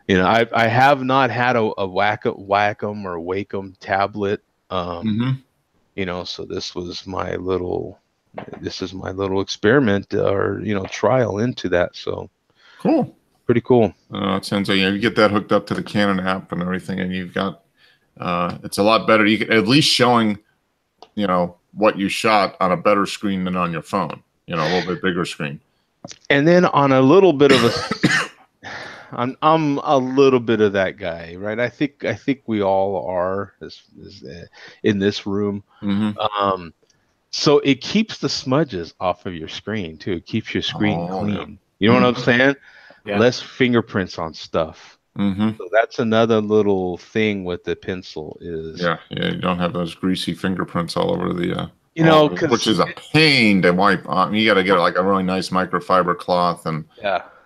I have not had a Wacom or Wacom tablet. So this was my little this is my little experiment or trial into that. So Cool. pretty cool. It sounds like you get that hooked up to the Canon app and everything, and you've got it's a lot better. You can at least showing what you shot on a better screen than on your phone. A little bit bigger screen. And then on a little bit of a, I'm a little bit of that guy, right? I think we all are in this room. Mm-hmm. So it keeps the smudges off of your screen too. It keeps your screen clean. Yeah. You know what I'm saying? Yeah. Less fingerprints on stuff. Mm-hmm. So that's another little thing with the pencil is you don't have those greasy fingerprints all over the which is a pain to wipe on. You got to get like a really nice microfiber cloth and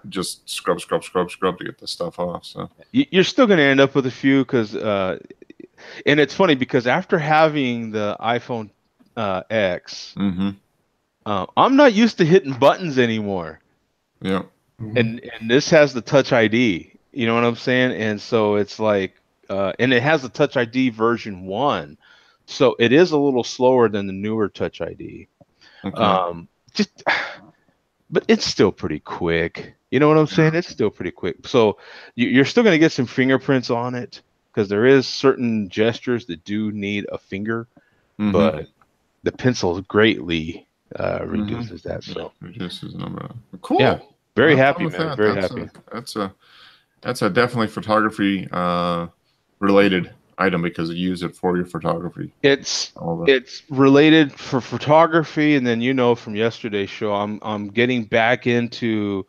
just scrub to get the stuff off. So you're still going to end up with a few because and it's funny because after having the iPhone X, I'm not used to hitting buttons anymore. Yeah. And this has the Touch ID. You know what I'm saying? And so it's like, and it has the Touch ID version 1. So it is a little slower than the newer Touch ID. Okay. But it's still pretty quick. You know what I'm saying? It's still pretty quick. So you're still going to get some fingerprints on it because there is certain gestures that do need a finger, but the pencil greatly reduces that. So reduces the number. Cool. Yeah. Very happy, man. Very happy. That's a definitely photography related item because you use it for your photography. It's related for photography, and then from yesterday's show, I'm getting back into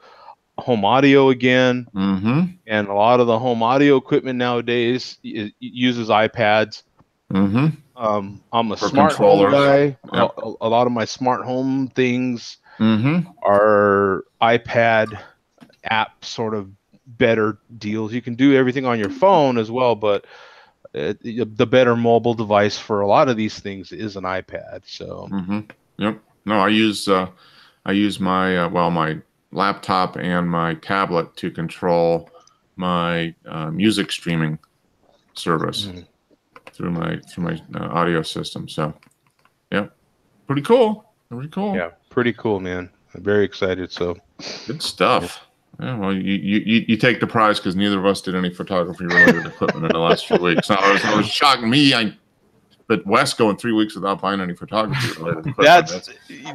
home audio again, and a lot of the home audio equipment nowadays uses iPads. I'm a smart home guy. Yep. A lot of my smart home things are iPad app sort of better deals. You can do everything on your phone as well, but the better mobile device for a lot of these things is an iPad. So Yep. No, I use my my laptop and my tablet to control my music streaming service through my audio system. So yeah, pretty cool. Yeah, pretty cool, man. I'm very excited. So good stuff. Yeah, well, you take the prize because neither of us did any photography related equipment in the last few weeks. Now, it was shocking me. But Wes going 3 weeks without buying any photography related equipment.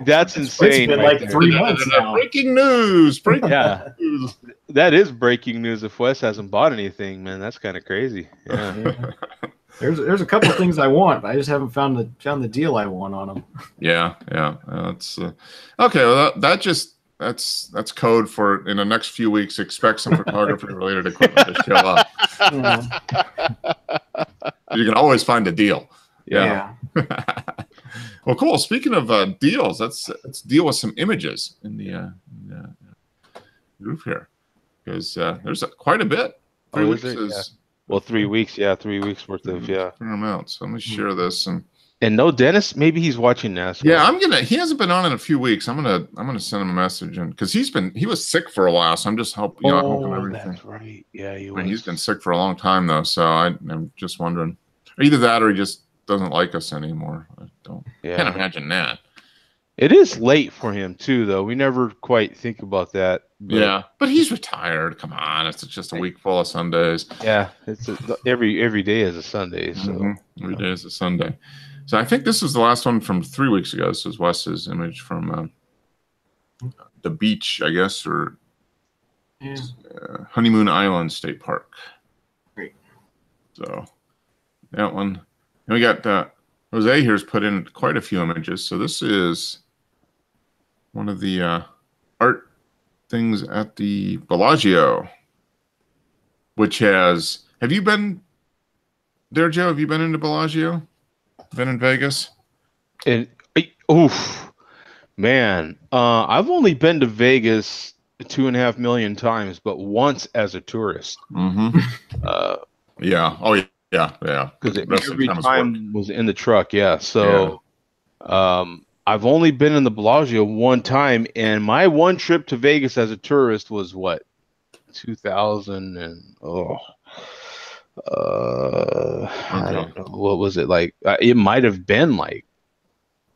That's insane. It's been like 3 months now. Breaking news! News. That is breaking news. If Wes hasn't bought anything, man, that's kind of crazy. Yeah. There's a couple of things I want, but I just haven't found the deal I want on them. Yeah. That's okay. Well, that's code for in the next few weeks. Expect some photography related equipment to show up. You can always find a deal. Yeah. Well, cool. Speaking of deals, let's deal with some images in the group here because there's quite a bit. 3 weeks is. Well, 3 weeks, 3 weeks worth of fair amount. So let me share this and no Dennis. Maybe he's watching NASCAR. Yeah, he hasn't been on in a few weeks. I'm gonna send him a message and because he was sick for a while, so I'm just helping everything. That's right. Yeah, he's been sick for a long time though, so I'm just wondering, either that or he just doesn't like us anymore. I can't imagine that. It is late for him too, though. We never quite think about that. But he's retired. Come on, it's just a week full of Sundays. Yeah, it's every day is a Sunday. So every day is a Sunday. So I think this is the last one from 3 weeks ago. This is Wes's image from the beach, I guess, or Honeymoon Island State Park. Great. So that one. And we got Jose here's put in quite a few images. So this is one of the art things at the Bellagio, which have you been there, Joe? Have you been into Bellagio? Been in Vegas? And man, I've only been to Vegas 2.5 million times, but once as a tourist. Yeah. Oh yeah. Yeah. Because every time was in the truck. Yeah. So, I've only been in the Bellagio one time, and my one trip to Vegas as a tourist was what, 2000 and I don't know, what was it like? It might have been like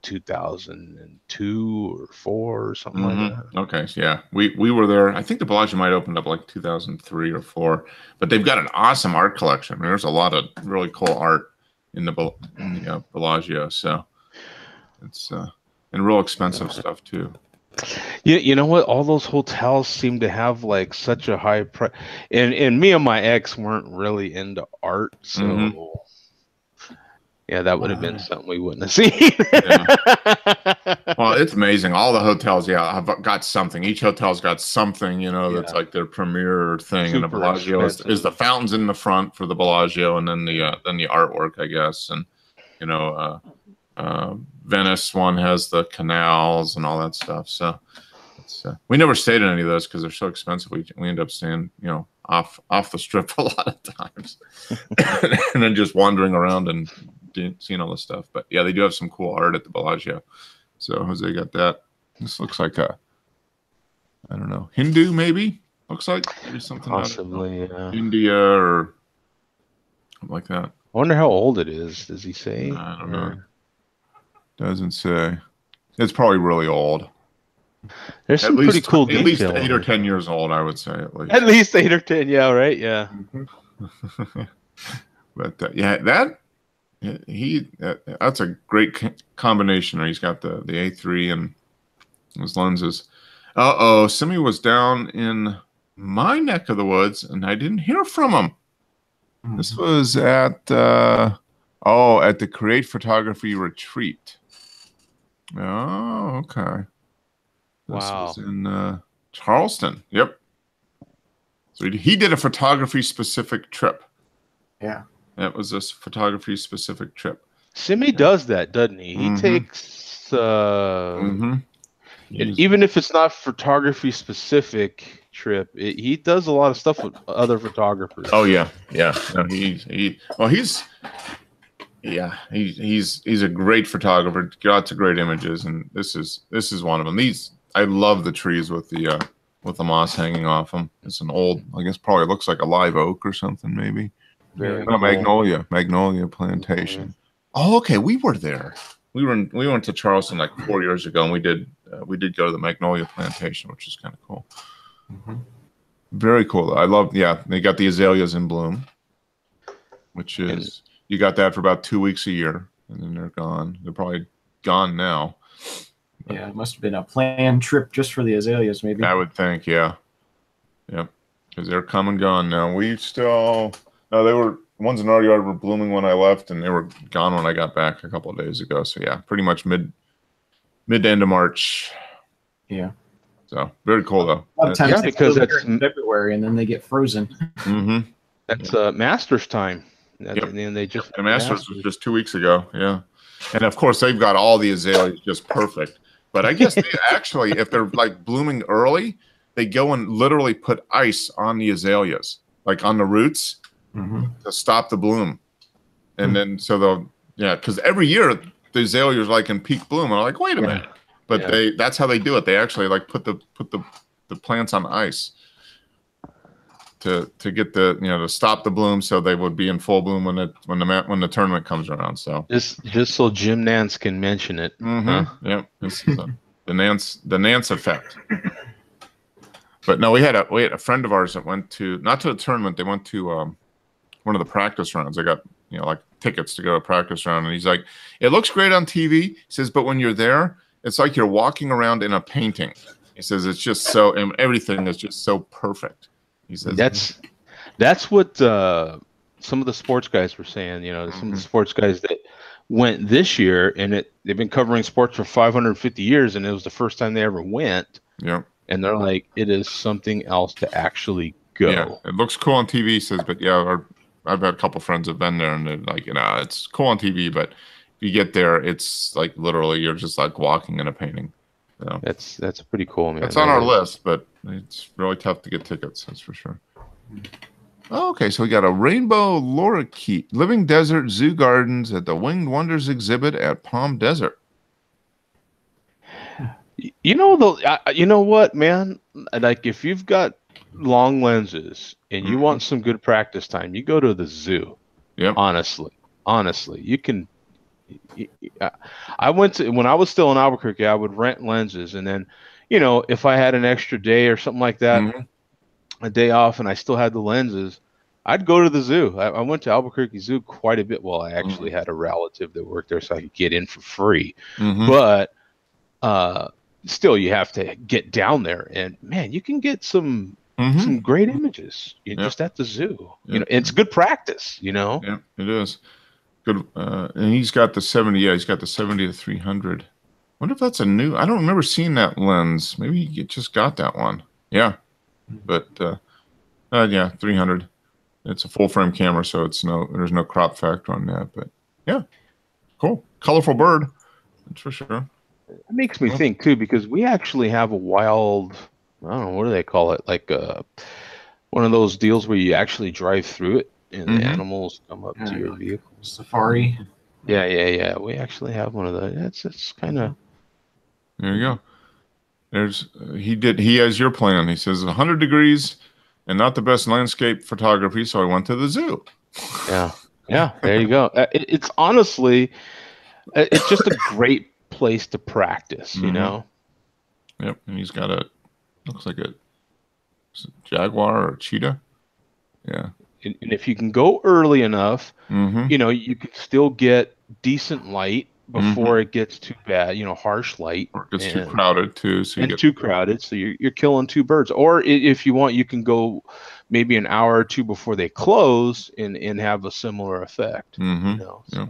2002 or 4 or something like that. Okay, so yeah, we were there. I think the Bellagio might have opened up like 2003 or 4, but they've got an awesome art collection. I mean, there's a lot of really cool art in the Bellagio, so it's and real expensive stuff too. You know what? All those hotels seem to have like such a high price, and me and my ex weren't really into art, so yeah, that would have been something we wouldn't have seen. Well, it's amazing. All the hotels, have got something. Each hotel's got something, that's like their premier thing. And the Bellagio is the fountains in the front for the Bellagio, and then the artwork, I guess, and Venice one has the canals and all that stuff. So it's, we never stayed in any of those because they're so expensive. We end up staying, off the strip a lot of times, and then just wandering around and seeing all this stuff. But yeah, they do have some cool art at the Bellagio. So Jose got that. This looks like I don't know, Hindu maybe. Looks like maybe something possibly India or something like that. I wonder how old it is. Does he say? I don't know. Doesn't say. It's probably really old. There's some pretty cool detail. At least 8 or 10 years old, I would say. At least 8 or 10. Yeah, right. Yeah. But yeah, that's a great combination. He's got the A3 and his lenses. Simi was down in my neck of the woods, and I didn't hear from him. This was at the Create Photography Retreat. Oh, okay. This was in Charleston. Yep. So he did a photography-specific trip. Yeah. That was a photography-specific trip. Simi does that, doesn't he? He takes... even if it's not photography-specific trip, he does a lot of stuff with other photographers. Oh, yeah. Yeah. No, he's a great photographer. Lots of great images, and this is one of them. I love the trees with the moss hanging off them. It's an old, I guess, probably looks like a live oak or something, maybe. Very cool. Magnolia plantation. Oh, okay. We were there. We went to Charleston like 4 years ago, and we did go to the Magnolia plantation, which is kind of cool. Very cool. I love. Yeah, they got the azaleas in bloom, which is you got that for about 2 weeks a year, and then they're gone. They're probably gone now. Yeah, it must have been a planned trip just for the azaleas, maybe. I would think, yeah. Yep, because they're come and gone now. They were ones in our yard were blooming when I left, and they were gone when I got back a couple of days ago. So yeah, pretty much mid to end of March. Yeah. So very cool though. A lot of times because that's in February, and then they get frozen. That's Masters time. And then the Masters was just 2 weeks ago. Yeah, and of course they've got all the azaleas just perfect. But I guess they actually, if they're like blooming early, they go and literally put ice on the azaleas, like on the roots, to stop the bloom. And then because every year the azaleas are like in peak bloom, and I'm like, wait a minute. But that's how they do it. They actually like put the plants on ice to get to stop the bloom, so they would be in full bloom when the tournament comes around. So just so Jim Nance can mention it. Yep. This is the Nance effect. But no, we had a friend of ours that went to, not to a tournament, they went to one of the practice rounds. They got like tickets to go to a practice round, and he's like, it looks great on TV. He says, but when you're there, it's like you're walking around in a painting. He says it's just so, and everything is just so perfect. He says that's what some of the sports guys were saying. Some of the sports guys that went this year, and they've been covering sports for 550 years, and it was the first time they ever went. Yeah. And they're like, it is something else to actually go. Yeah, it looks cool on TV. He says, but yeah, I've had a couple friends have been there, and they're like, it's cool on TV, but if you get there, it's like literally you're just like walking in a painting. So that's pretty cool, man. It's on our list, but it's really tough to get tickets. That's for sure. Oh, okay, so we got a rainbow lorikeet, living desert zoo gardens at the Winged Wonders exhibit at Palm Desert. You know what, man? Like if you've got long lenses and you want some good practice time, you go to the zoo. Yeah. Honestly, you can I went to when I was still in Albuquerque, I would rent lenses, and then, you know, if I had an extra day or something like that, Mhm. a day off, and I still had the lenses, I'd go to the zoo. I went to Albuquerque Zoo quite a bit. Well, I actually had a relative that worked there, so I could get in for free. Mhm. But uh, still, you have to get down there, and man, you can get some Mhm. great images Yep. just at the zoo. You Yep. know, it's good practice. You know. Yep. It is good. And he's got the 70. Yeah, he's got the 70 to 300. Wonder if that's a new. I don't remember seeing that lens. Maybe you just got that one. Yeah, but yeah, 300. It's a full frame camera, so there's no crop factor on that. But yeah, cool, colorful bird. That's for sure. It makes me think too, because we actually have a wild, I don't know, what do they call it? Like one of those deals where you actually drive through it and the animals come up to your vehicle. Safari. Yeah. We actually have one of those. It's kind of. There you go. There's he has your plan. He says 100 degrees and not the best landscape photography, so I went to the zoo. Yeah. There you go. It's honestly, it's just a great place to practice. You know. Yep, and he's got looks like a jaguar or a cheetah. Yeah. And if you can go early enough, Mm-hmm. you know, you can still get decent light before it gets too bad, you know, harsh light. Or it gets too crowded too. So you get too crowded. So you're killing two birds. Or if you want, you can go maybe an hour or two before they close and have a similar effect. Mm-hmm. You know, Yep.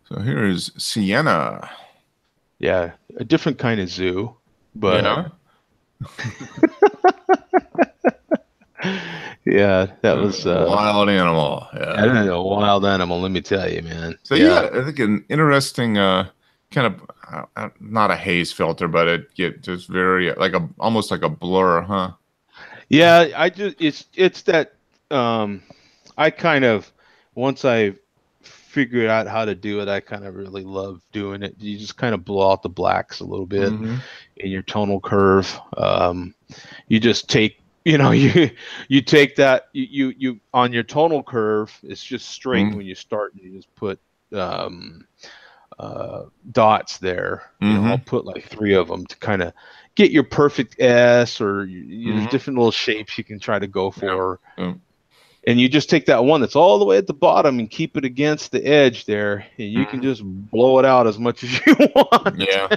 So here is Sienna. Yeah, a different kind of zoo, but yeah. Yeah, that was a wild animal. Yeah, a wild animal. Let me tell you, man. So yeah, I think an interesting kind of not a haze filter, but it get just very like almost like a blur, huh? Yeah, it's that I kind of once I figured out how to do it, I kind of really love doing it. You just kind of blow out the blacks a little bit in your tonal curve. You just take, you know, you take that you on your tonal curve. It's just straight when you start, and you just put dots there. You know, I'll put like 3 of them to kind of get your perfect S, or there's different little shapes you can try to go for. And you just take that one that's all the way at the bottom and keep it against the edge there, and you can just blow it out as much as you want. Yeah.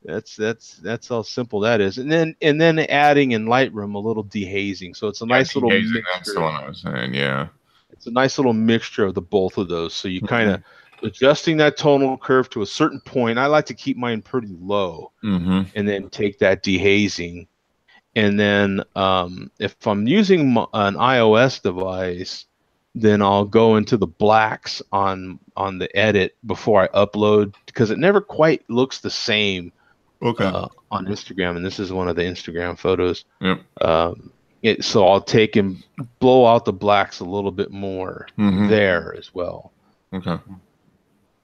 That's how simple that is. And then adding in Lightroom a little dehazing, so it's a nice little mixture. That's the one I was saying. Yeah, it's a nice little mixture of the both of those. So you kind of adjusting that tonal curve to a certain point. I like to keep mine pretty low, and then take that dehazing. And then if I'm using an iOS device, then I'll go into the blacks on the edit before I upload, because it never quite looks the same on Instagram. And this is one of the Instagram photos. So I'll take and blow out the blacks a little bit more there as well.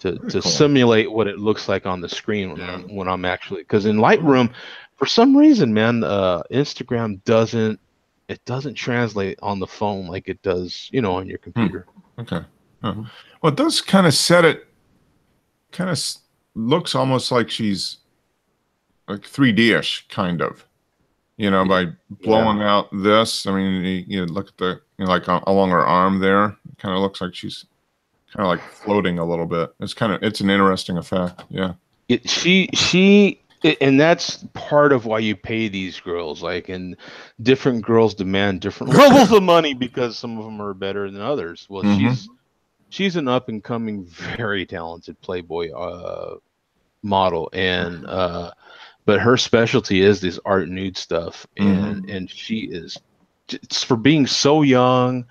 To simulate what it looks like on the screen when I'm actually, because in Lightroom, for some reason, man, Instagram doesn't translate on the phone like it does, you know, on your computer. Well, it does kind of set it. Kind of looks almost like she's like 3D-ish, kind of. You know, by blowing out this. I mean, you look at the like along her arm there. It kind of looks like she's kind of like floating a little bit. It's an interesting effect. Yeah. And that's part of why you pay these girls. Like, and different girls demand different levels of money because some of them are better than others. Well, she's an up and coming, very talented Playboy model, and but her specialty is this art nude stuff, and she is. It's for being so young.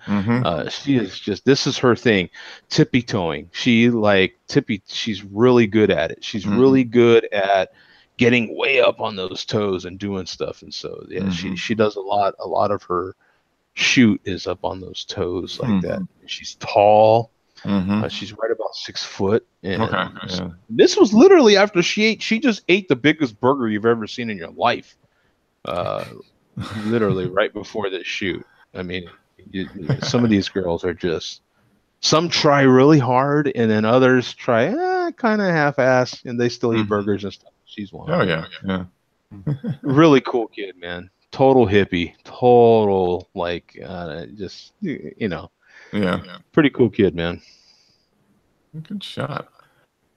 She is just, this is her thing. Tippy toeing. She's really good at it. She's really good at getting way up on those toes and doing stuff. And so, yeah, she does a lot of her shoot is up on those toes like that. She's tall. She's right about 6 foot. And this was literally after she just ate the biggest burger you've ever seen in your life. Literally right before this shoot. I mean, some of these girls are just some try really hard, and then others try kind of half-ass, and they still eat burgers and stuff. She's one. Oh yeah, yeah. Really cool kid, man. Total hippie, total like just Yeah. pretty cool kid, man. Good shot.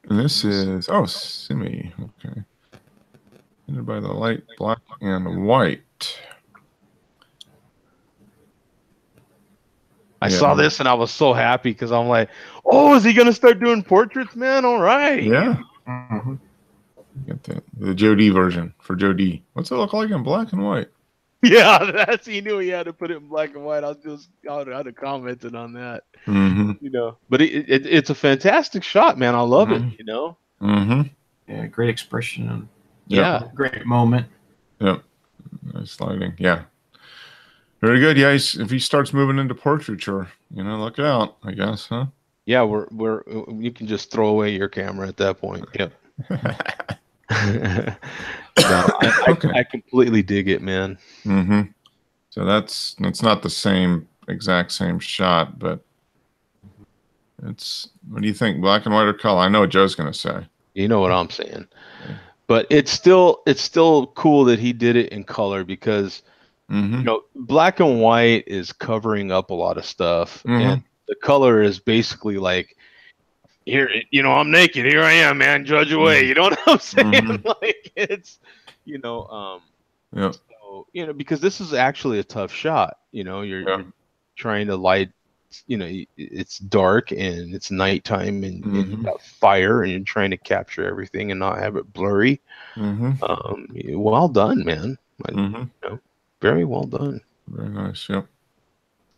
And this is Simi. Okay. Entered by the light, black and white. I saw this and I was so happy because I'm like, oh, is he gonna start doing portraits, man? All right. Yeah. Get the Joe D version for Joe D. What's it look like in black and white? Yeah, he knew he had to put it in black and white. I'd have commented on that. But it's a fantastic shot, man. I love it. Yeah, great expression. Yeah, great moment. Yep, nice lighting. Yeah, very good. Yeah, if he starts moving into portraiture, look out. I guess, huh? Yeah, you can just throw away your camera at that point. Yep. I completely dig it, man. So that's not the exact same shot, but it's. What do you think, black and white or color? I know what Joe's gonna say. You know what I'm saying, but it's still cool that he did it in color because black and white is covering up a lot of stuff, and the color is basically like, here, I'm naked. Here I am, man. Judge away. You know what I'm saying? Like it's, So, because this is actually a tough shot. You're trying to light. It's dark and it's nighttime and you got fire and you're trying to capture everything and not have it blurry. Well done, man. Very well done. Very nice. Yep.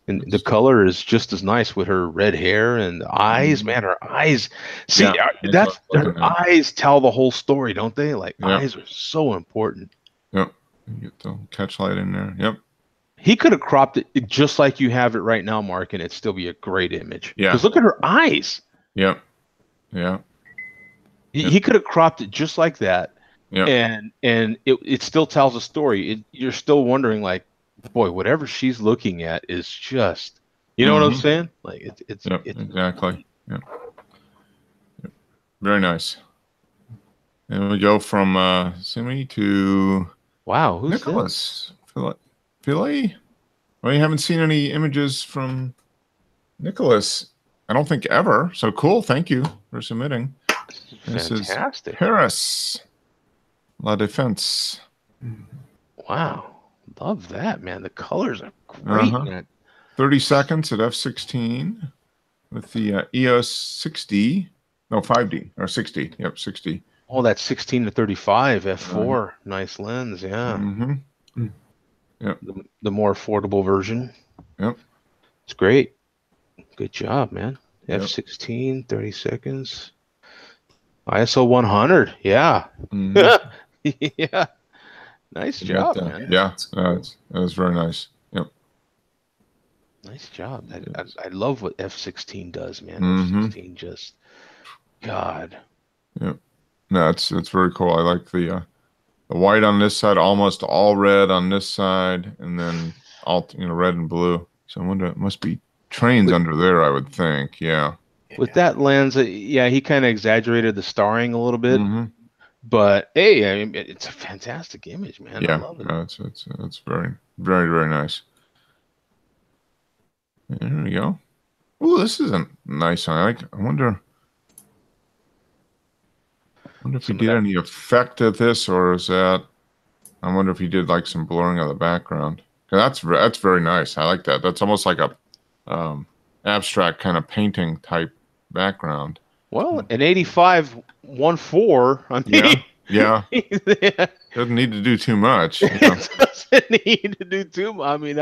And the color is just as nice with her red hair and the eyes, man. Her eyes, her eyes tell the whole story, don't they? Like eyes are so important. Yep. You get the catch light in there. Yep. He could have cropped it just like you have it right now, Mark, and it'd still be a great image. Yeah. Because look at her eyes. Yep. Yeah. He could have cropped it just like that. Yeah. And it still tells a story. You're still wondering, like, boy, whatever she's looking at is just, you know what I'm saying? Like it's exactly. Yep. Very nice. And we go from Simi to who's Nicholas. Philly? Well, you haven't seen any images from Nicholas, I don't think, ever. So cool. Thank you for submitting. This fantastic. Is Paris La Défense. Wow. Love that, man. The colors are great, man. 30 seconds at f/16 with the EOS 6D. No, 5D or 60. Yep, 60. Oh, that's 16 to 35 f4. Nice lens, yeah. Yep. The more affordable version. Yep. It's great. Good job, man. F16, 30 seconds. ISO 100. Yeah. Yeah. Nice job, man. Yeah, that was very nice. Yep. Nice job. I love what F16 does, man. F16 just, God. Yep. No, it's very cool. I like the white on this side, almost all red on this side, and then all red and blue. So I wonder, it must be trains under there, I would think. Yeah. With that lens, he kind of exaggerated the starring a little bit. But hey, I mean, it's a fantastic image, man. Yeah, I love it. No, it's very, very, very nice. There we go. Oh, this is a nice one. I wonder if he did any effect of this, or is that? I wonder if he did like some blurring of the background. That's very nice. I like that. That's almost like a abstract kind of painting type background. Well, an 85-1.4. I mean, yeah. Doesn't need to do too much. It doesn't need to do too much. I mean,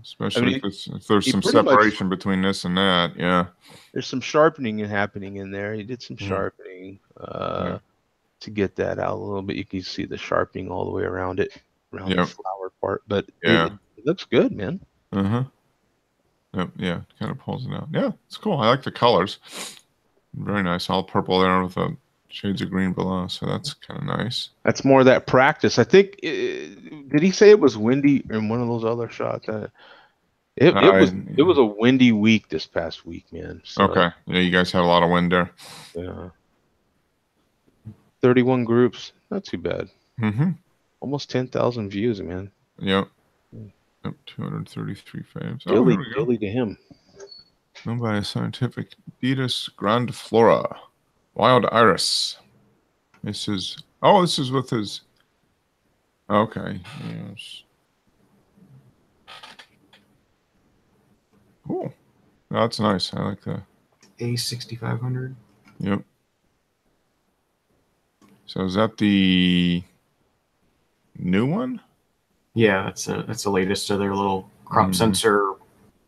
especially if there's some separation between this and that. Yeah. There's some sharpening happening in there. He did some sharpening to get that out a little bit. You can see the sharpening all the way around it, around the flower part. But it looks good, man. Yeah, it kind of pulls it out. Yeah, it's cool. I like the colors. Very nice. All purple there with the shades of green below. So that's kind of nice. That's more of that practice. I think, did he say it was windy in one of those other shots? It was a windy week this past week, man. So, okay. Yeah, you guys had a lot of wind there. yeah. 31 groups, not too bad. Mm-hmm. Almost 10,000 views, man. Yep. Yep. 233 faves. Dilly, here we go. dilly to him. Known by a scientific Beatus grandiflora, wild iris. This is with his. Okay. Yes. Cool. That's nice. I like that. A6500. Yep. So is that the new one? Yeah, that's the latest of their little crop sensor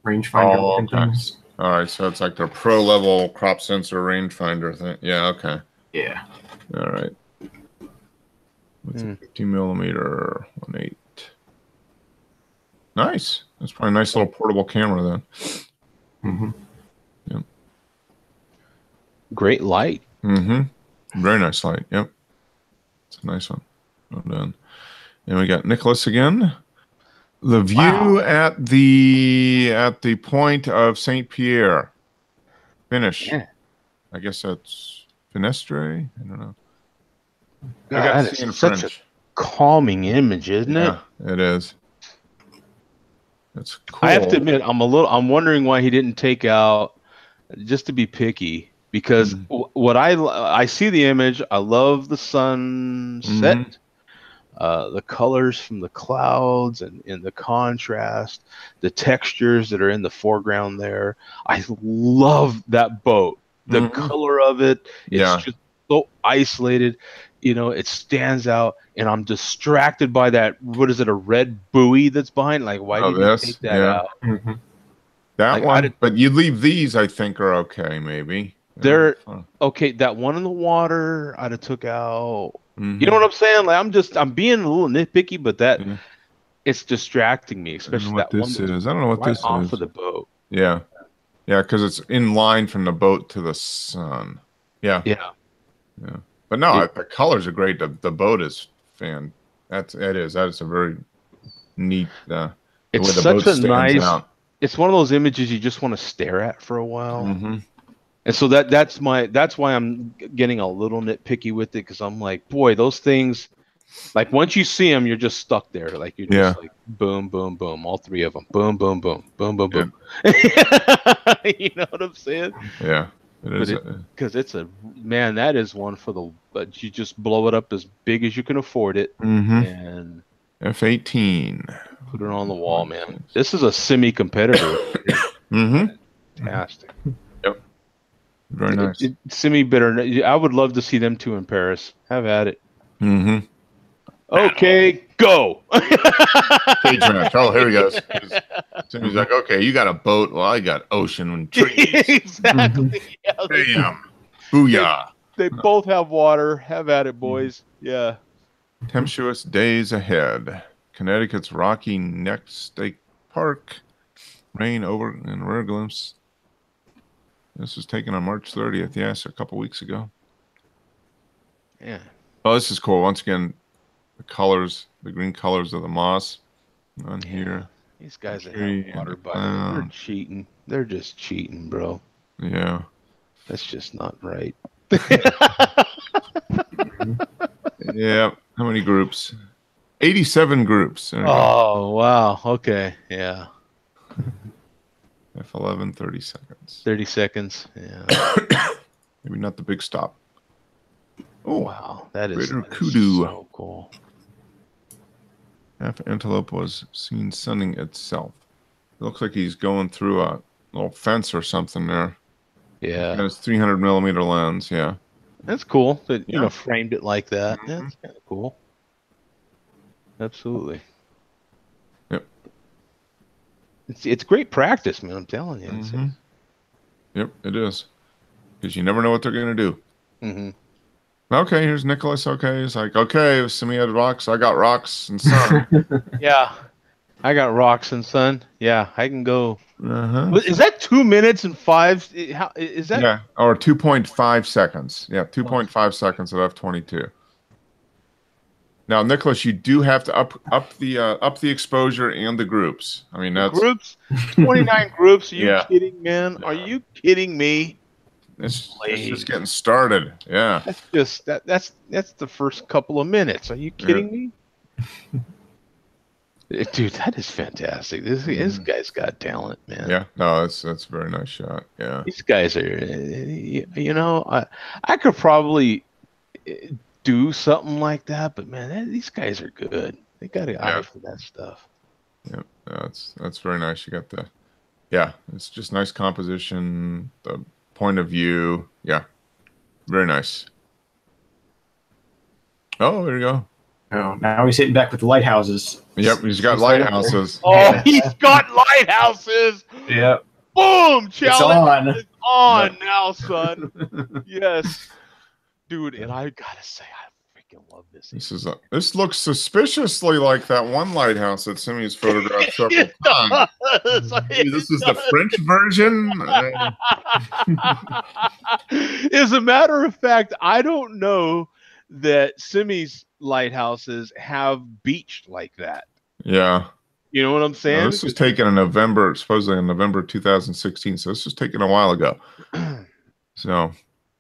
rangefinder looking things. All right, so it's like their pro level crop sensor rangefinder thing. Yeah, okay. Yeah. All right. With a 50 millimeter 1.8. Nice. That's probably a nice little portable camera then. Mm-hmm. Yep. Great light. Mm-hmm. Very nice light. Yep. It's a nice one. Well done. And we got Nicholas again. The view at the point of Saint Pierre. Finish. Yeah. I guess that's Finestre. I don't know. God, I got that to see is in such French. a calming image, isn't it? Yeah, it is. It's cool. I have to admit, I'm wondering why he didn't take out, just to be picky, because what I see the image, I love the sunset, the colors from the clouds and the contrast, the textures that are in the foreground there. I love that boat, the color of it. It's just so isolated. You know, it stands out, and I'm distracted by that. What is it? A red buoy that's behind? Like, why did you take that out? That one, but you leave these. I think are okay. Maybe they're okay. That one in the water, I'd have took out. You know what I'm saying? Like, I'm being a little nitpicky, but that it's distracting me, especially what that this one is. I don't know what right this is. off of the boat. Yeah, because it's in line from the boat to the sun. Yeah. But no, the colors are great. The boat is fan. That is a very neat. It's such a nice. It's one of those images you just want to stare at for a while. And so that's why I'm getting a little nitpicky with it, because I'm like, boy, those things, like once you see them, you're just stuck there. Like you're just like boom, boom, boom, all three of them, boom, boom, boom, boom, boom, boom. You know what I'm saying? Yeah. Because it's a man, that is one for the. But you just blow it up as big as you can afford it, and F18. Put it on the wall, man. This is a semi-competitor. Fantastic. Yep. Very nice. Semi-bitter. I would love to see them two in Paris. Have at it. Okay, go. Cage match. Oh, here he goes. Timmy's like, okay, you got a boat. Well, I got ocean and trees. Exactly. Bam. Booyah. They both have water. Have at it, boys. Yeah. Tempestuous days ahead. Connecticut's Rocky Neck State Park. Rain over and rare glimpse. This was taken on March 30th. Yes, a couple weeks ago. Yeah. Oh, this is cool. Once again, the colors, the green colors of the moss on here. These guys that have water by them, they're cheating. They're just cheating, bro. Yeah. That's just not right. Yeah. How many groups? 87 groups. Oh, wow. Okay. Yeah. F11, 30 seconds. 30 seconds. Yeah. Maybe not the big stop. Oh, wow. That is kudu. So cool. Half antelope was seen sunning itself. It looks like he's going through a little fence or something there. Yeah. It's 300 millimeter lens. Yeah. That's cool. That you know, framed it like that. That's kind of cool. Absolutely. Yep. It's great practice, man. I'm telling you. Yep, it is. Because you never know what they're going to do. Okay, here's Nicholas. Okay, he's like, okay, Simi had rocks. I got rocks and sun. Yeah, I got rocks and sun. Yeah, I can go. Is that 2 minutes and 5? How is that? Yeah, or 2.5 seconds. Yeah, 2.5 seconds at f22. Now, Nicholas, you do have to up the exposure and the groups. I mean, The that's groups, 29 groups. Are you yeah. kidding, man? Are you kidding me? It's Please. just getting started. Yeah. That's just that's the first couple of minutes. Are you kidding me? Dude, that is fantastic. This guy's got talent, man. Yeah. No, that's a very nice shot. Yeah. These guys are, I could probably do something like that, but man, these guys are good. They got an eye for that stuff. Yeah. That's very nice. You got the, yeah, it's just nice composition, the point of view. Yeah. Very nice. Oh, there you go. Oh, now he's hitting back with the lighthouses. Yep, he's got lighthouses. Oh, he's got lighthouses. Yep. Boom! Challenge It's is on now, son. Yes, dude. And I gotta say, I freaking love this. This looks suspiciously like that one lighthouse that Simeon's photographed several times. This is the French version. As a matter of fact, I don't know that Simi's lighthouses have beached like that. Yeah. You know what I'm saying? No, this was taken in November, supposedly in November 2016. So this was taken a while ago. So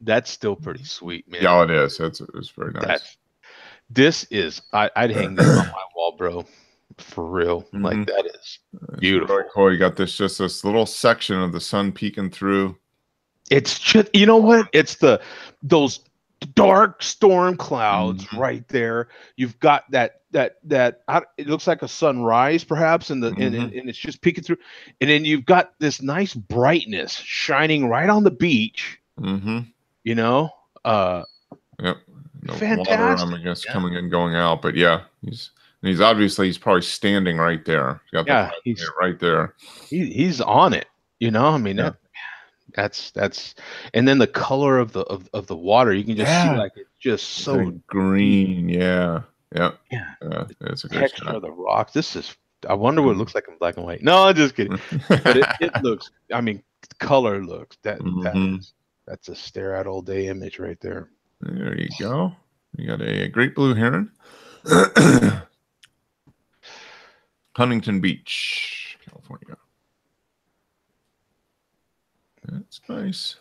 that's still pretty sweet, man. Yeah, it is. It's very nice. I'd hang this on my wall, bro. For real. Like that is beautiful. Really cool. You got this little section of the sun peeking through. It's just, you know what? It's those dark storm clouds right there. You've got that it looks like a sunrise perhaps, and it's just peeking through, and then you've got this nice brightness shining right on the beach. You know, yep. No fantastic. Water, I guess, coming and going out, but yeah, he's probably standing right there. He's right there. He's on it. You know, I mean, that's and then the color of the water, you can just see like it's just so green. Yeah. It's a good texture shot. of the rocks. I wonder what it looks like in black and white. No, I'm just kidding. But it looks, I mean, color looks that's a stare at all day image right there. There you go. You got a great blue heron. Huntington Beach, California. That's nice.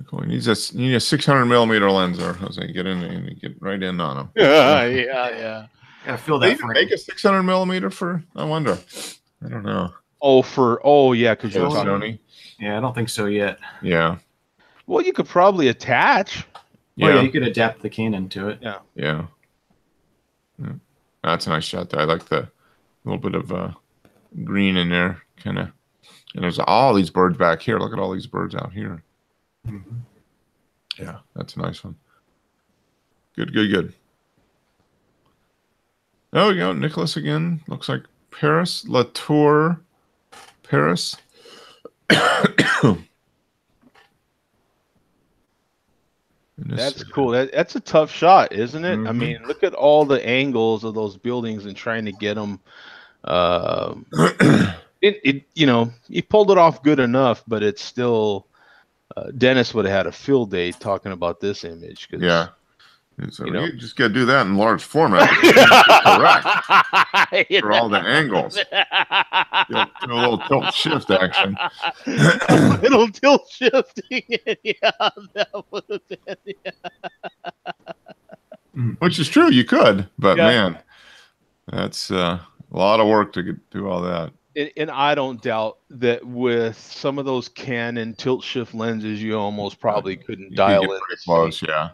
Cool. You need a 600mm lens, or Jose, get in and get right in on them. Yeah. Gotta feel that. They make a 600mm for. I wonder. I don't know. Because you're talking Sony. Yeah, I don't think so yet. Yeah. Well, you could probably attach. Yeah, you could adapt the Canon to it. Yeah. That's a nice shot there. I like the little bit of green in there, kind of. And there's all these birds back here. Look at all these birds out here. Yeah, that's a nice one. Good. Oh, you know, Nicholas again. Looks like Paris. Latour. Paris. That's cool. That's a tough shot, isn't it? I mean, look at all the angles of those buildings and trying to get them. You know, he pulled it off good enough, but it's still. Dennis would have had a field day talking about this image. Yeah. So you just got to do that in large format. Correct. For all the angles. Do a little tilt shift action. A little tilt shifting. Yeah, that would have been. Which is true. You could, but man, that's a lot of work to do all that. And I don't doubt that with some of those Canon tilt shift lenses, you almost probably couldn't dial in. Pretty close, yeah.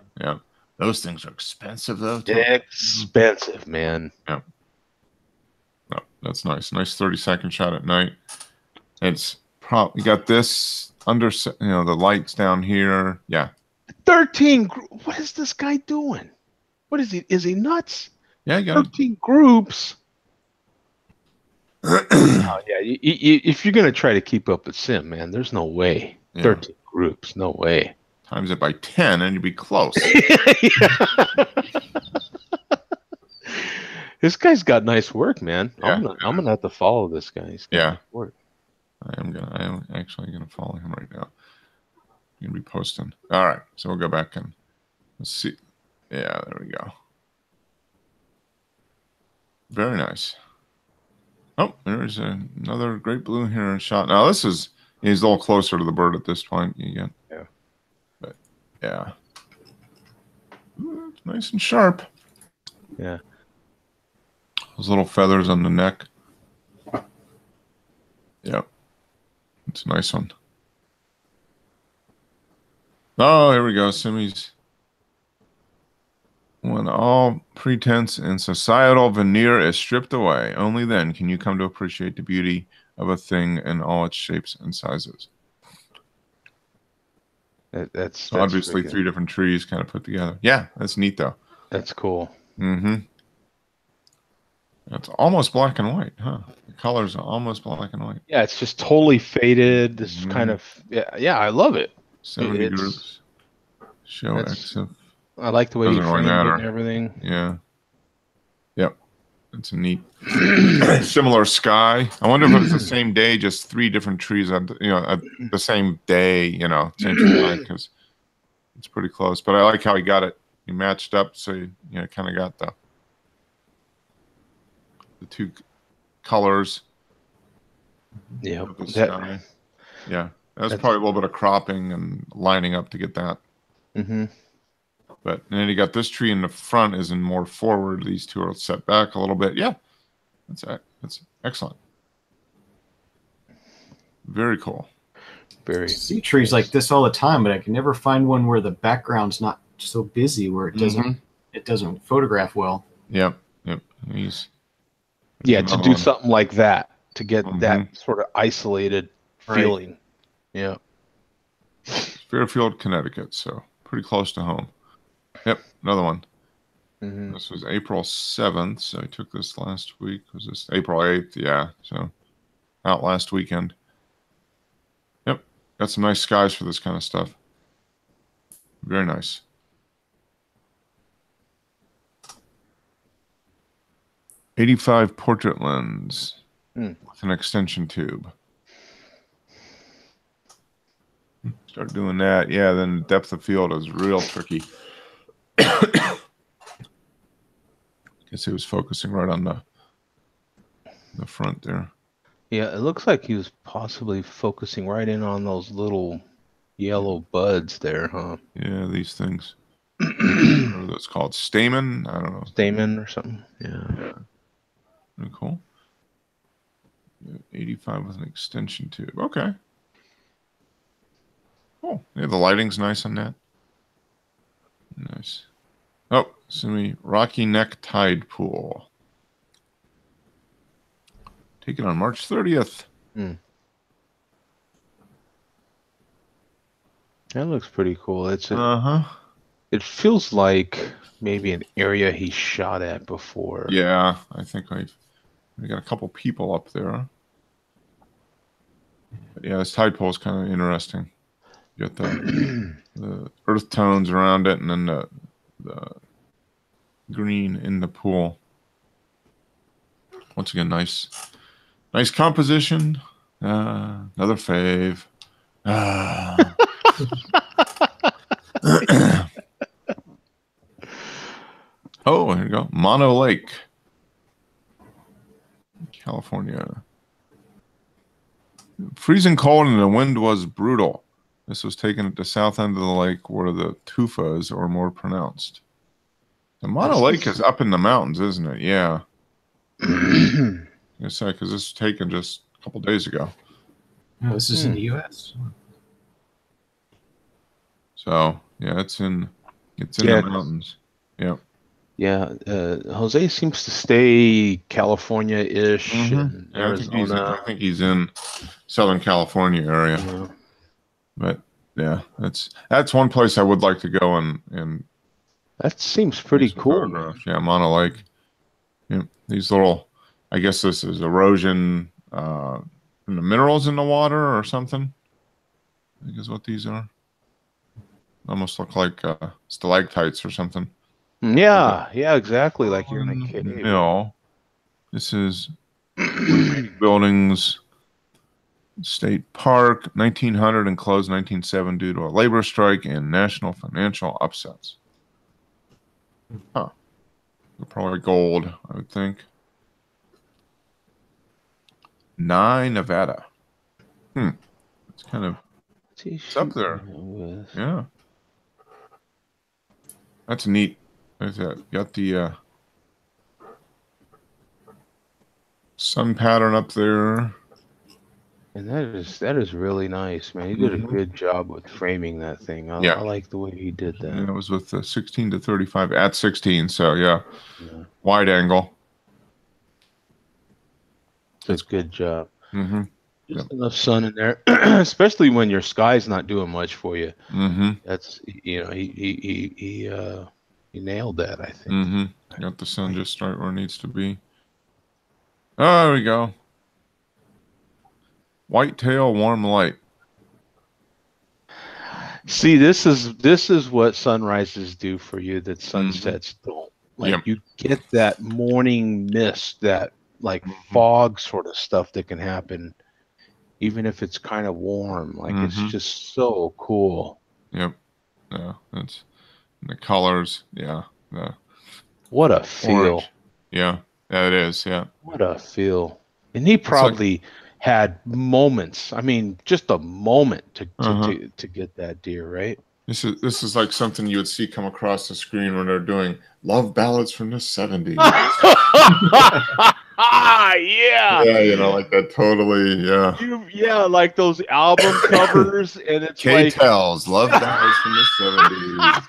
Those things are expensive, though. Expensive, man. Yeah. No, that's nice. Nice 30-second shot at night. It's probably got this under, the lights down here. Yeah. 13. What is this guy doing? What is he? Is he nuts? Yeah, you got 13 groups. If you're gonna try to keep up with Sim, man, there's no way. 13 groups, no way. Times it by 10 and you'd be close. This guy's got nice work, man. Yeah, I'm gonna have to follow this guy. He's got nice work. I am actually gonna follow him right now. I'm gonna be posting. All right, so we'll go back and let's see. Yeah, there we go. Very nice. Oh, there's another great blue heron shot. Now this is, he's a little closer to the bird at this point. You get, Yeah. But yeah, ooh, it's nice and sharp. Yeah. Those little feathers on the neck. Yep, it's a nice one. Oh, here we go. Simi's. When all pretense and societal veneer is stripped away, only then can you come to appreciate the beauty of a thing in all its shapes and sizes. That's obviously freaking, 3 different trees kind of put together. Yeah, that's neat though. That's cool. Mm-hmm. It's almost black and white, huh? The colors are almost black and white. Yeah, it's just totally faded. This kind of, yeah, I love it. 70 groups. Show exif. I like the way he Doesn't really framed it matter. and everything. Yeah. Yep. It's a neat similar sky. I wonder if it's the same day, just 3 different trees at the same day, same time, because it's pretty close. But I like how he got it. He matched up, so you kind of got the 2 colors. Yeah. Yeah. That's probably a little bit of cropping and lining up to get that. Mm-hmm. But and then you got this tree in the front is in more forward. These 2 are set back a little bit. Yeah, that's excellent. Very cool. I see trees like this all the time, but I can never find one where the background's not so busy where it doesn't photograph well. Yep. To do something like that to get that sort of isolated feeling. Yeah. Fairfield, Connecticut, so pretty close to home. Yep, another one. This was April 7th, so I took this last week. Was this April 8th? Yeah, so out last weekend. Yep, got some nice skies for this kind of stuff. Very nice. .85 portrait lens with an extension tube. Start doing that. Yeah, then the depth of field is real tricky. Guess he was focusing right on the front there. Yeah, it looks like he was possibly focusing right in on those little yellow buds there, huh? Yeah, these things. What are those called? Stamen? I don't know. Stamen or something. Yeah. Pretty cool. 85 with an extension tube. Okay. Cool. Yeah, the lighting's nice on that. Nice. Oh, Simi Rocky Neck Tide Pool. Taken on March 30th. That looks pretty cool. It's It feels like maybe an area he shot at before. Yeah, I think we got a couple people up there. But yeah, this tide pool is kind of interesting. You got the earth tones around it, and then the green in the pool. Once again, nice composition. Another fave. Oh, here you go. Mono Lake, California. Freezing cold and the wind was brutal. This was taken at the south end of the lake where the tufas are more pronounced. The Mono Lake is up in the mountains, isn't it? Yeah. I say, because this was taken just a couple days ago. No, this is in the U.S. So yeah, it's in the mountains. Yeah. Yeah, Jose seems to stay California-ish, and Arizona. I think he's in Southern California area. Yeah. But yeah, that's one place I would like to go and that seems pretty cool. Yeah, Mono Lake. Yeah, these little, I guess this is erosion from the minerals in the water or something. I think is what these are. Almost look like stalactites or something. Yeah, exactly. Like you're in a cave. No, this is buildings, state park, 1900 and closed 1907 due to a labor strike and national financial upsets. Huh. Probably gold, I would think. Nye, Nevada. It's kind of it's up there. Yeah. That's neat. There's that. Got the sun pattern up there. And that is really nice, man. He did a good job with framing that thing. I like the way he did that. And it was with the 16 to 35 at 16, so yeah. Wide angle. It's a good job. Just enough sun in there, especially when your sky's not doing much for you. That's he nailed that, I think. Got the sun just right where it needs to be. Oh, there we go. Whitetail warm light. See, this is what sunrises do for you that sunsets don't. Like you get that morning mist, that like fog sort of stuff that can happen, even if it's kind of warm. Like it's just so cool. Yep. Yeah, that's the colors. Yeah. What a feel. Orange. Yeah, it is. Yeah. What a feel. And he probably had moments. I mean, just a moment to get that deer, right? This is like something you would see come across the screen when they're doing love ballads from the 70s. Yeah. Yeah, you know, like that totally, yeah, like those album covers, and it's K-Tells, love ballads from the 70s.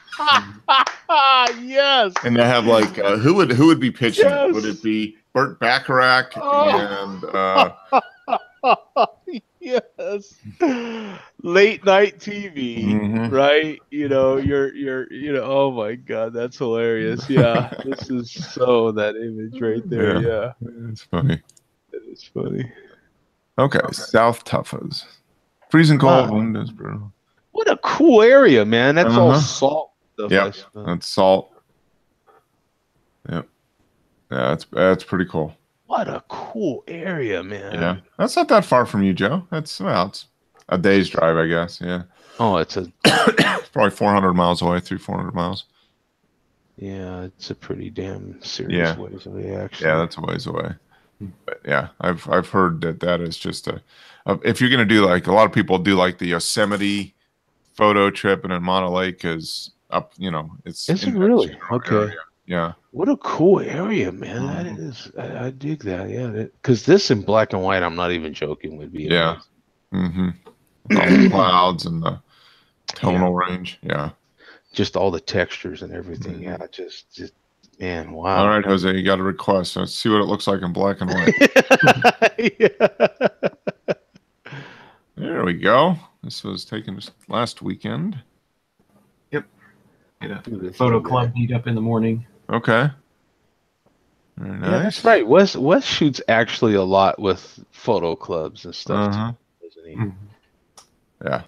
Yes. And they have like who would be pitching it? Would it be Burt Bacharach and yes, late night TV, right? You know, you're oh my God, that's hilarious. Yeah, this is so that image right there. Yeah, it's funny. It is funny. Okay, South Tuffas, freezing cold, wind is brutal. What a cool area, man. That's all salt. Yeah, that's salt. Yep. Yeah, that's pretty cool. What a cool area, man. Yeah, that's not that far from you, Joe. It's a day's drive, I guess. Yeah. Oh, it's probably 400 miles away, 400 miles. Yeah, it's a pretty damn serious ways away, actually. Yeah, that's a ways away. But yeah, I've heard that is just if you're gonna do, like, a lot of people do like the Yosemite photo trip, and then Monte Lake is up. You know, it's really okay. Area. Yeah. What a cool area, man. That is, I dig that. Yeah, because this in black and white, I'm not even joking, would be amazing. All the clouds and the tonal range. Yeah. Just all the textures and everything. Yeah, just man, wow. All right, Jose, you got a request. Let's see what it looks like in black and white. There we go. This was taken last weekend. Yep. Get a photo club meet up in the morning. Okay. Very nice. Yeah, that's right. Wes shoots actually a lot with photo clubs and stuff, too, doesn't he? Yeah,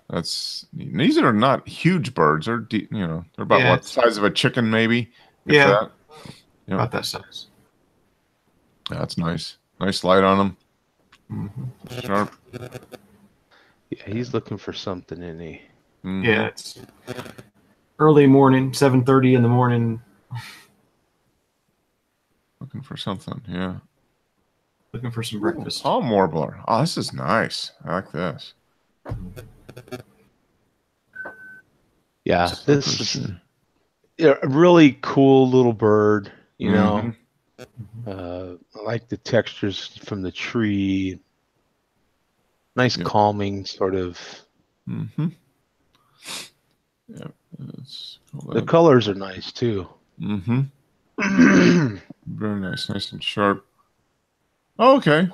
these are not huge birds. They're they're about what size of a chicken, maybe. Yeah. About that size. Yeah, that's nice. Nice light on them. Sharp. Yeah, he's looking for something, isn't he? Yeah, it's early morning, 7:30 in the morning. Looking for something, yeah. Looking for some breakfast. Palm warbler. Oh, this is nice. I like this. Yeah, this is a really cool little bird. You know, I like the textures from the tree. Nice, calming sort of. Yeah, the colors are nice too. Very nice, nice and sharp. Oh, okay,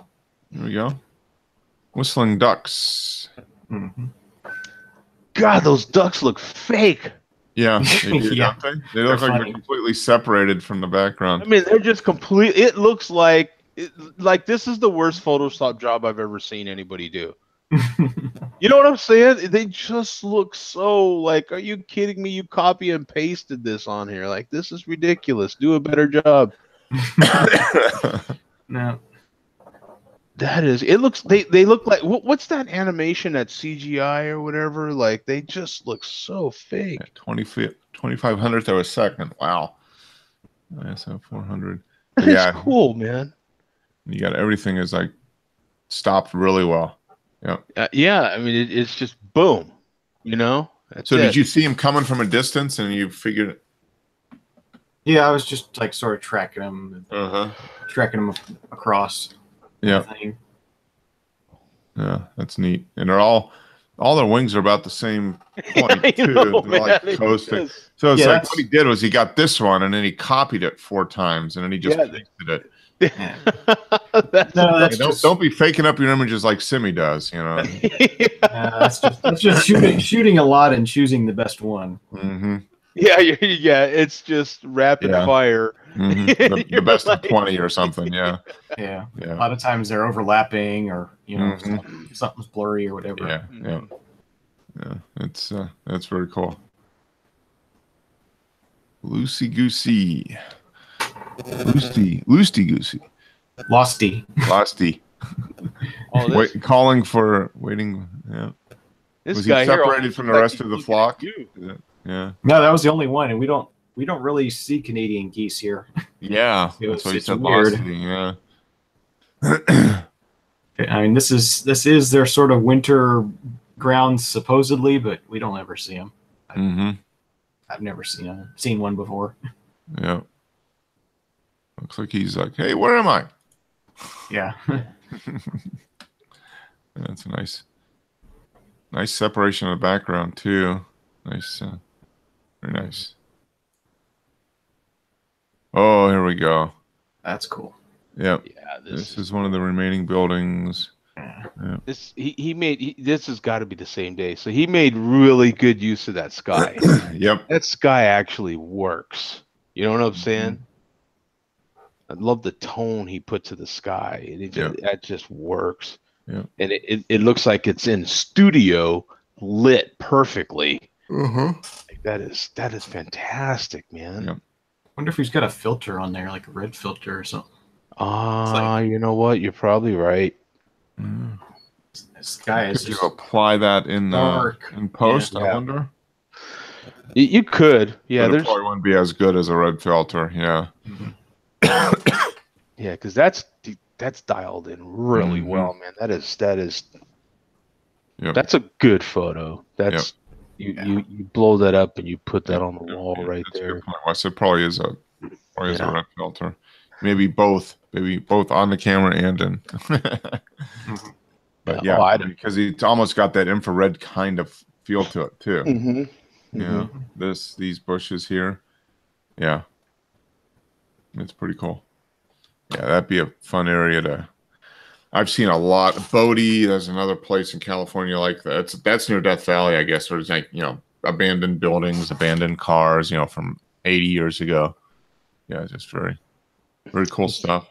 there we go. Whistling ducks. God, those ducks look fake. Yeah, they do, don't they? They look like they're completely separated from the background. I mean, they're just complete. It looks like this is the worst Photoshop job I've ever seen anybody do. You know what I'm saying? They just look so like, are you kidding me? You copy and pasted this on here. Like, this is ridiculous. Do a better job. No. That is, it looks, they look like, what's that animation, that CGI or whatever? Like, they just look so fake. 2500th of a second. Wow. ISO 400. It's Yeah, cool, man. you got everything is like stopped really well. Yeah. Yeah, I mean, it's just boom. You know, that's So did it. you see him coming from a distance and you figured? Yeah, I was just like sort of tracking him, Uh-huh. across. Yeah. Thing. Yeah, that's neat. And they're all their wings are about the same point I too. know, They're like man, coasting. yes. So it's Yeah, like what he did was he got this one and then he copied it 4 times and then he just Yeah. pasted it. Yeah. That's No, Hey, that's just don't be faking up your images like Simi does, you know. that's just shooting a lot and choosing the best one. Mm-hmm. yeah, yeah. It's just rapid Yeah. fire. Mm-hmm. The You're best like- of 20 or something. Yeah. Yeah. A Yeah. lot of times they're overlapping or Mhm. something's blurry or whatever. Yeah. Yeah. Yeah. It's that's very cool. Loosey goosey. Loosey goosey. Losty. Losty. Oh, this, Wait, calling for waiting. Yeah. this Was he guy here separated almost from the looks rest like of he's the looking flock? at you. Yeah. No, that was the only one, and we don't really see Canadian geese here. Yeah. It's- That's what he it's said. weird. Losty. Yeah. I mean, this is their sort of winter grounds supposedly, but we don't ever see them. Mm-hmm. I've never seen one before. Yeah. Looks like he's like, hey, where am I? Yeah. That's a nice separation of the background too. Nice, very nice. Oh, here we go. That's cool. Yep. Yeah, This is one of the remaining buildings. Yeah. Yeah. This this has got to be the same day. So he made really good use of that sky. Yep. That sky actually works. You know what I'm saying? I love the tone he put to the sky. That just works. Yeah. And it looks like it's in studio lit perfectly. Uh-huh. Like that is fantastic, man. Yep. Wonder if he's got a filter on there, like a red filter or something. You know what? You're probably right. This guy is Could you just apply that in dark. in post? Yeah. I wonder. You could. Yeah, But it there's probably wouldn't be as good as a red filter. Yeah. yeah, because that's dialed in really Mhm. well, man. That is Yep. that's a good photo. That's you blow that up and you put that on the wall right That's a there. good point, Wes. It probably is a Yeah. red filter. Maybe both on the camera and in. But Yeah. yeah, because it's almost got that infrared kind of feel to it too. Mm-hmm. Yeah, these bushes here. Yeah, it's pretty cool. Yeah, that'd be a fun area to. I've seen a lot. Bodie, there's another place in California like that. That's near Death Valley, I guess. Where it's like abandoned buildings, abandoned cars, from 80 years ago. Yeah, just very cool stuff.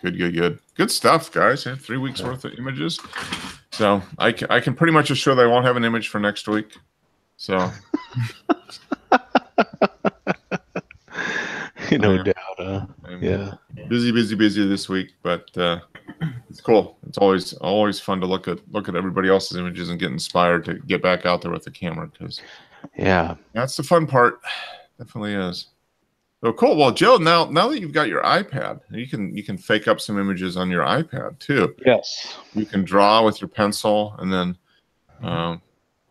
Yeah, good stuff, guys. Yeah, 3 weeks worth of images. So I can pretty much assure that I won't have an image for next week. So No doubt. I'm Yeah. busy this week, but it's cool. It's always fun to look at everybody else's images and get inspired to get back out there with the camera, because that's the fun part. Definitely is. So cool. Well, Joe, now that you've got your iPad, you can fake up some images on your iPad too. Yes. You can draw with your pencil and then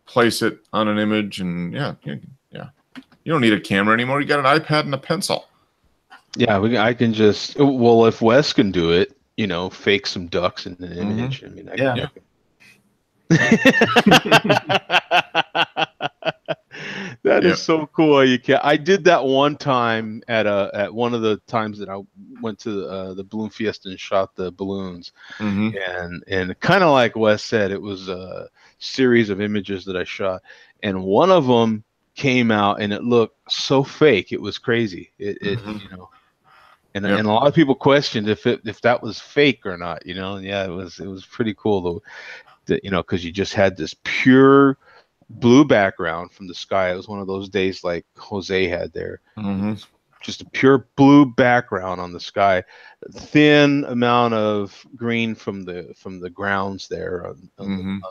place it on an image, and yeah. You don't need a camera anymore. You got an iPad and a pencil. Yeah, I can just if Wes can do it, fake some ducks in an image. I mean, That is so cool. You can. I did that one time at one of the times that I went to the balloon fiesta and shot the balloons, and kind of like Wes said, it was a series of images that I shot, and one of them came out and it looked so fake. It was crazy. And a lot of people questioned if that was fake or not. Yeah, it was pretty cool though. That because you just had this pure blue background from the sky. It was one of those days like Jose had there. Just a pure blue background on the sky, thin amount of green from the grounds there on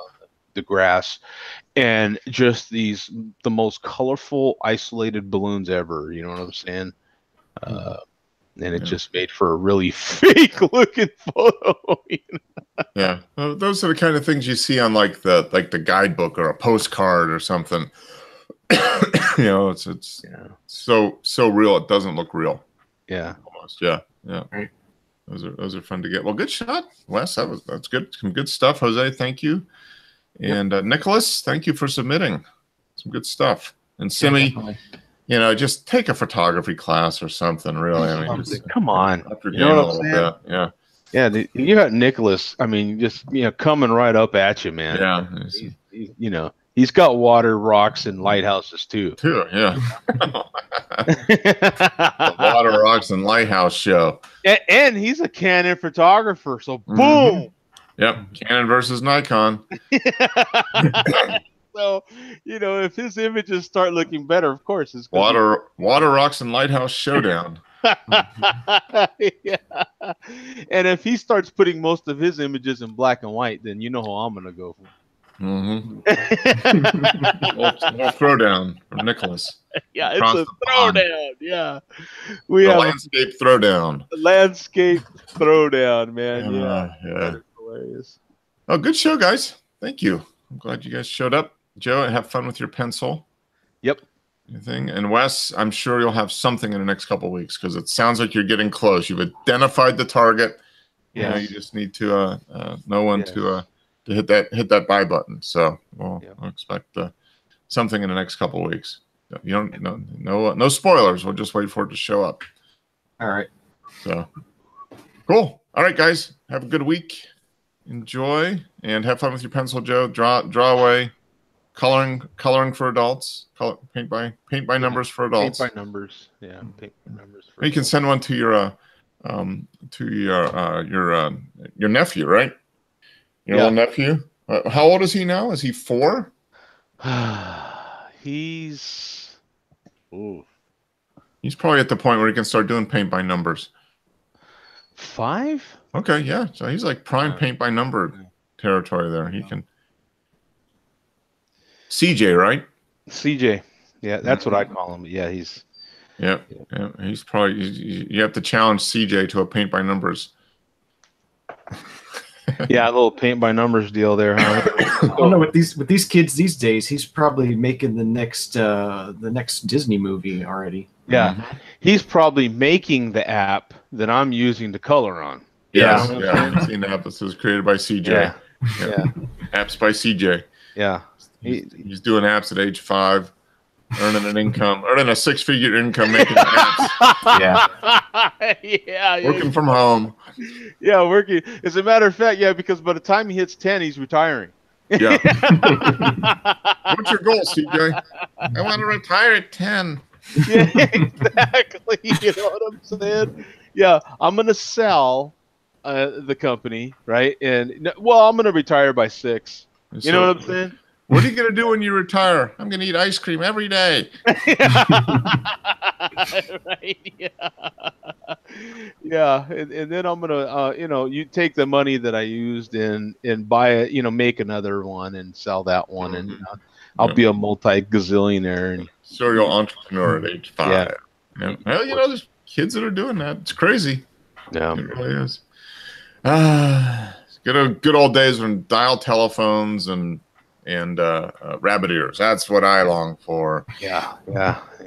the grass, and just the most colorful isolated balloons ever. You know what I'm saying? And it just made for a really fake looking photo. Yeah, well, those are the kind of things you see on like the guidebook or a postcard or something. You know, it's so real it doesn't look real. Yeah, almost. Yeah. Right. Those are fun to get. Well, good shot, Wes. That's good. Some good stuff, Jose. Thank you. And Nicholas, thank you for submitting some good stuff. And Simi, you know, just take a photography class or something. Really, I mean, just come on. up your You game know a what I'm little saying? bit. Yeah. Yeah, you got Nicholas. I mean, just coming right up at you, man. Yeah. He's got water, rocks, and lighthouses too. Yeah. The Water Rocks and Lighthouse show. And he's a Canon photographer, so boom. Yep, Canon versus Nikon. So, if his images start looking better, of course, it's Water Rocks and Lighthouse showdown. Yeah. And if he starts putting most of his images in black and white, then you know who I'm gonna go for. Little throwdown from Nicholas. Yeah, it's a throwdown. Yeah, we have landscape throwdown. Landscape throwdown, man. Yeah. Hilarious. Oh, good show, guys. Thank you. I'm glad you guys showed up. Joe, have fun with your pencil. Yep. Anything. And Wes, I'm sure you'll have something in the next couple of weeks because it sounds like you're getting close. You've identified the target. Yeah. You just need to know when to hit that buy button. So we'll expect something in the next couple of weeks. You don't no spoilers. We'll just wait for it to show up. All right. So cool. All right, guys. Have a good week. Enjoy and have fun with your pencil, Joe. Draw away. Coloring for adults. Paint by numbers for adults. Paint by numbers. Yeah. Paint by numbers for you can send one to your nephew, right? Your little nephew. How old is he now? Is he 4? He's probably at the point where he can start doing paint by numbers. 5? Okay, yeah. So he's like prime paint by number territory there. He can. CJ, right? CJ. Yeah, that's what I call him. Yeah, he's. Yeah. He's probably. You have to challenge CJ to a paint by numbers. Yeah, a little paint by numbers deal there, huh? Oh no, with these kids these days, he's probably making the next Disney movie already. Yeah, he's probably making the app that I'm using to color on. Yes, I've seen the app that was created by CJ. Yeah. Apps by CJ. Yeah, he's doing apps at age 5, earning a 6-figure income making apps. Working from home. Yeah, working. As a matter of fact, because by the time he hits 10, he's retiring. Yeah. What's your goal, CJ? I want to retire at 10. Yeah, exactly. You know what I'm saying? Yeah, I'm gonna sell the company, right? And I'm gonna retire by 6. You know what I'm saying? What are you gonna do when you retire? I'm gonna eat ice cream every day. Right? Yeah. And then I'm gonna, you take the money that I used and buy it, make another one and sell that one, and I'll be a multi-gazillionaire and serial entrepreneur at age 5. Yeah. Well, there's kids that are doing that. It's crazy. Yeah, it really is. Good old days when dial telephones and rabbit ears. That's what I long for. Yeah.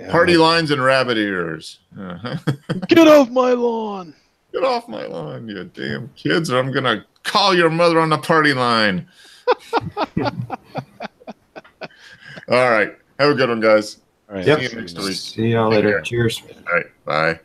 Party lines and rabbit ears. Get off my lawn. Get off my lawn, you damn kids, or I'm gonna call your mother on the party line. All right. Have a good one, guys. All right. See you next week. See y'all later. Cheers. All right. Bye.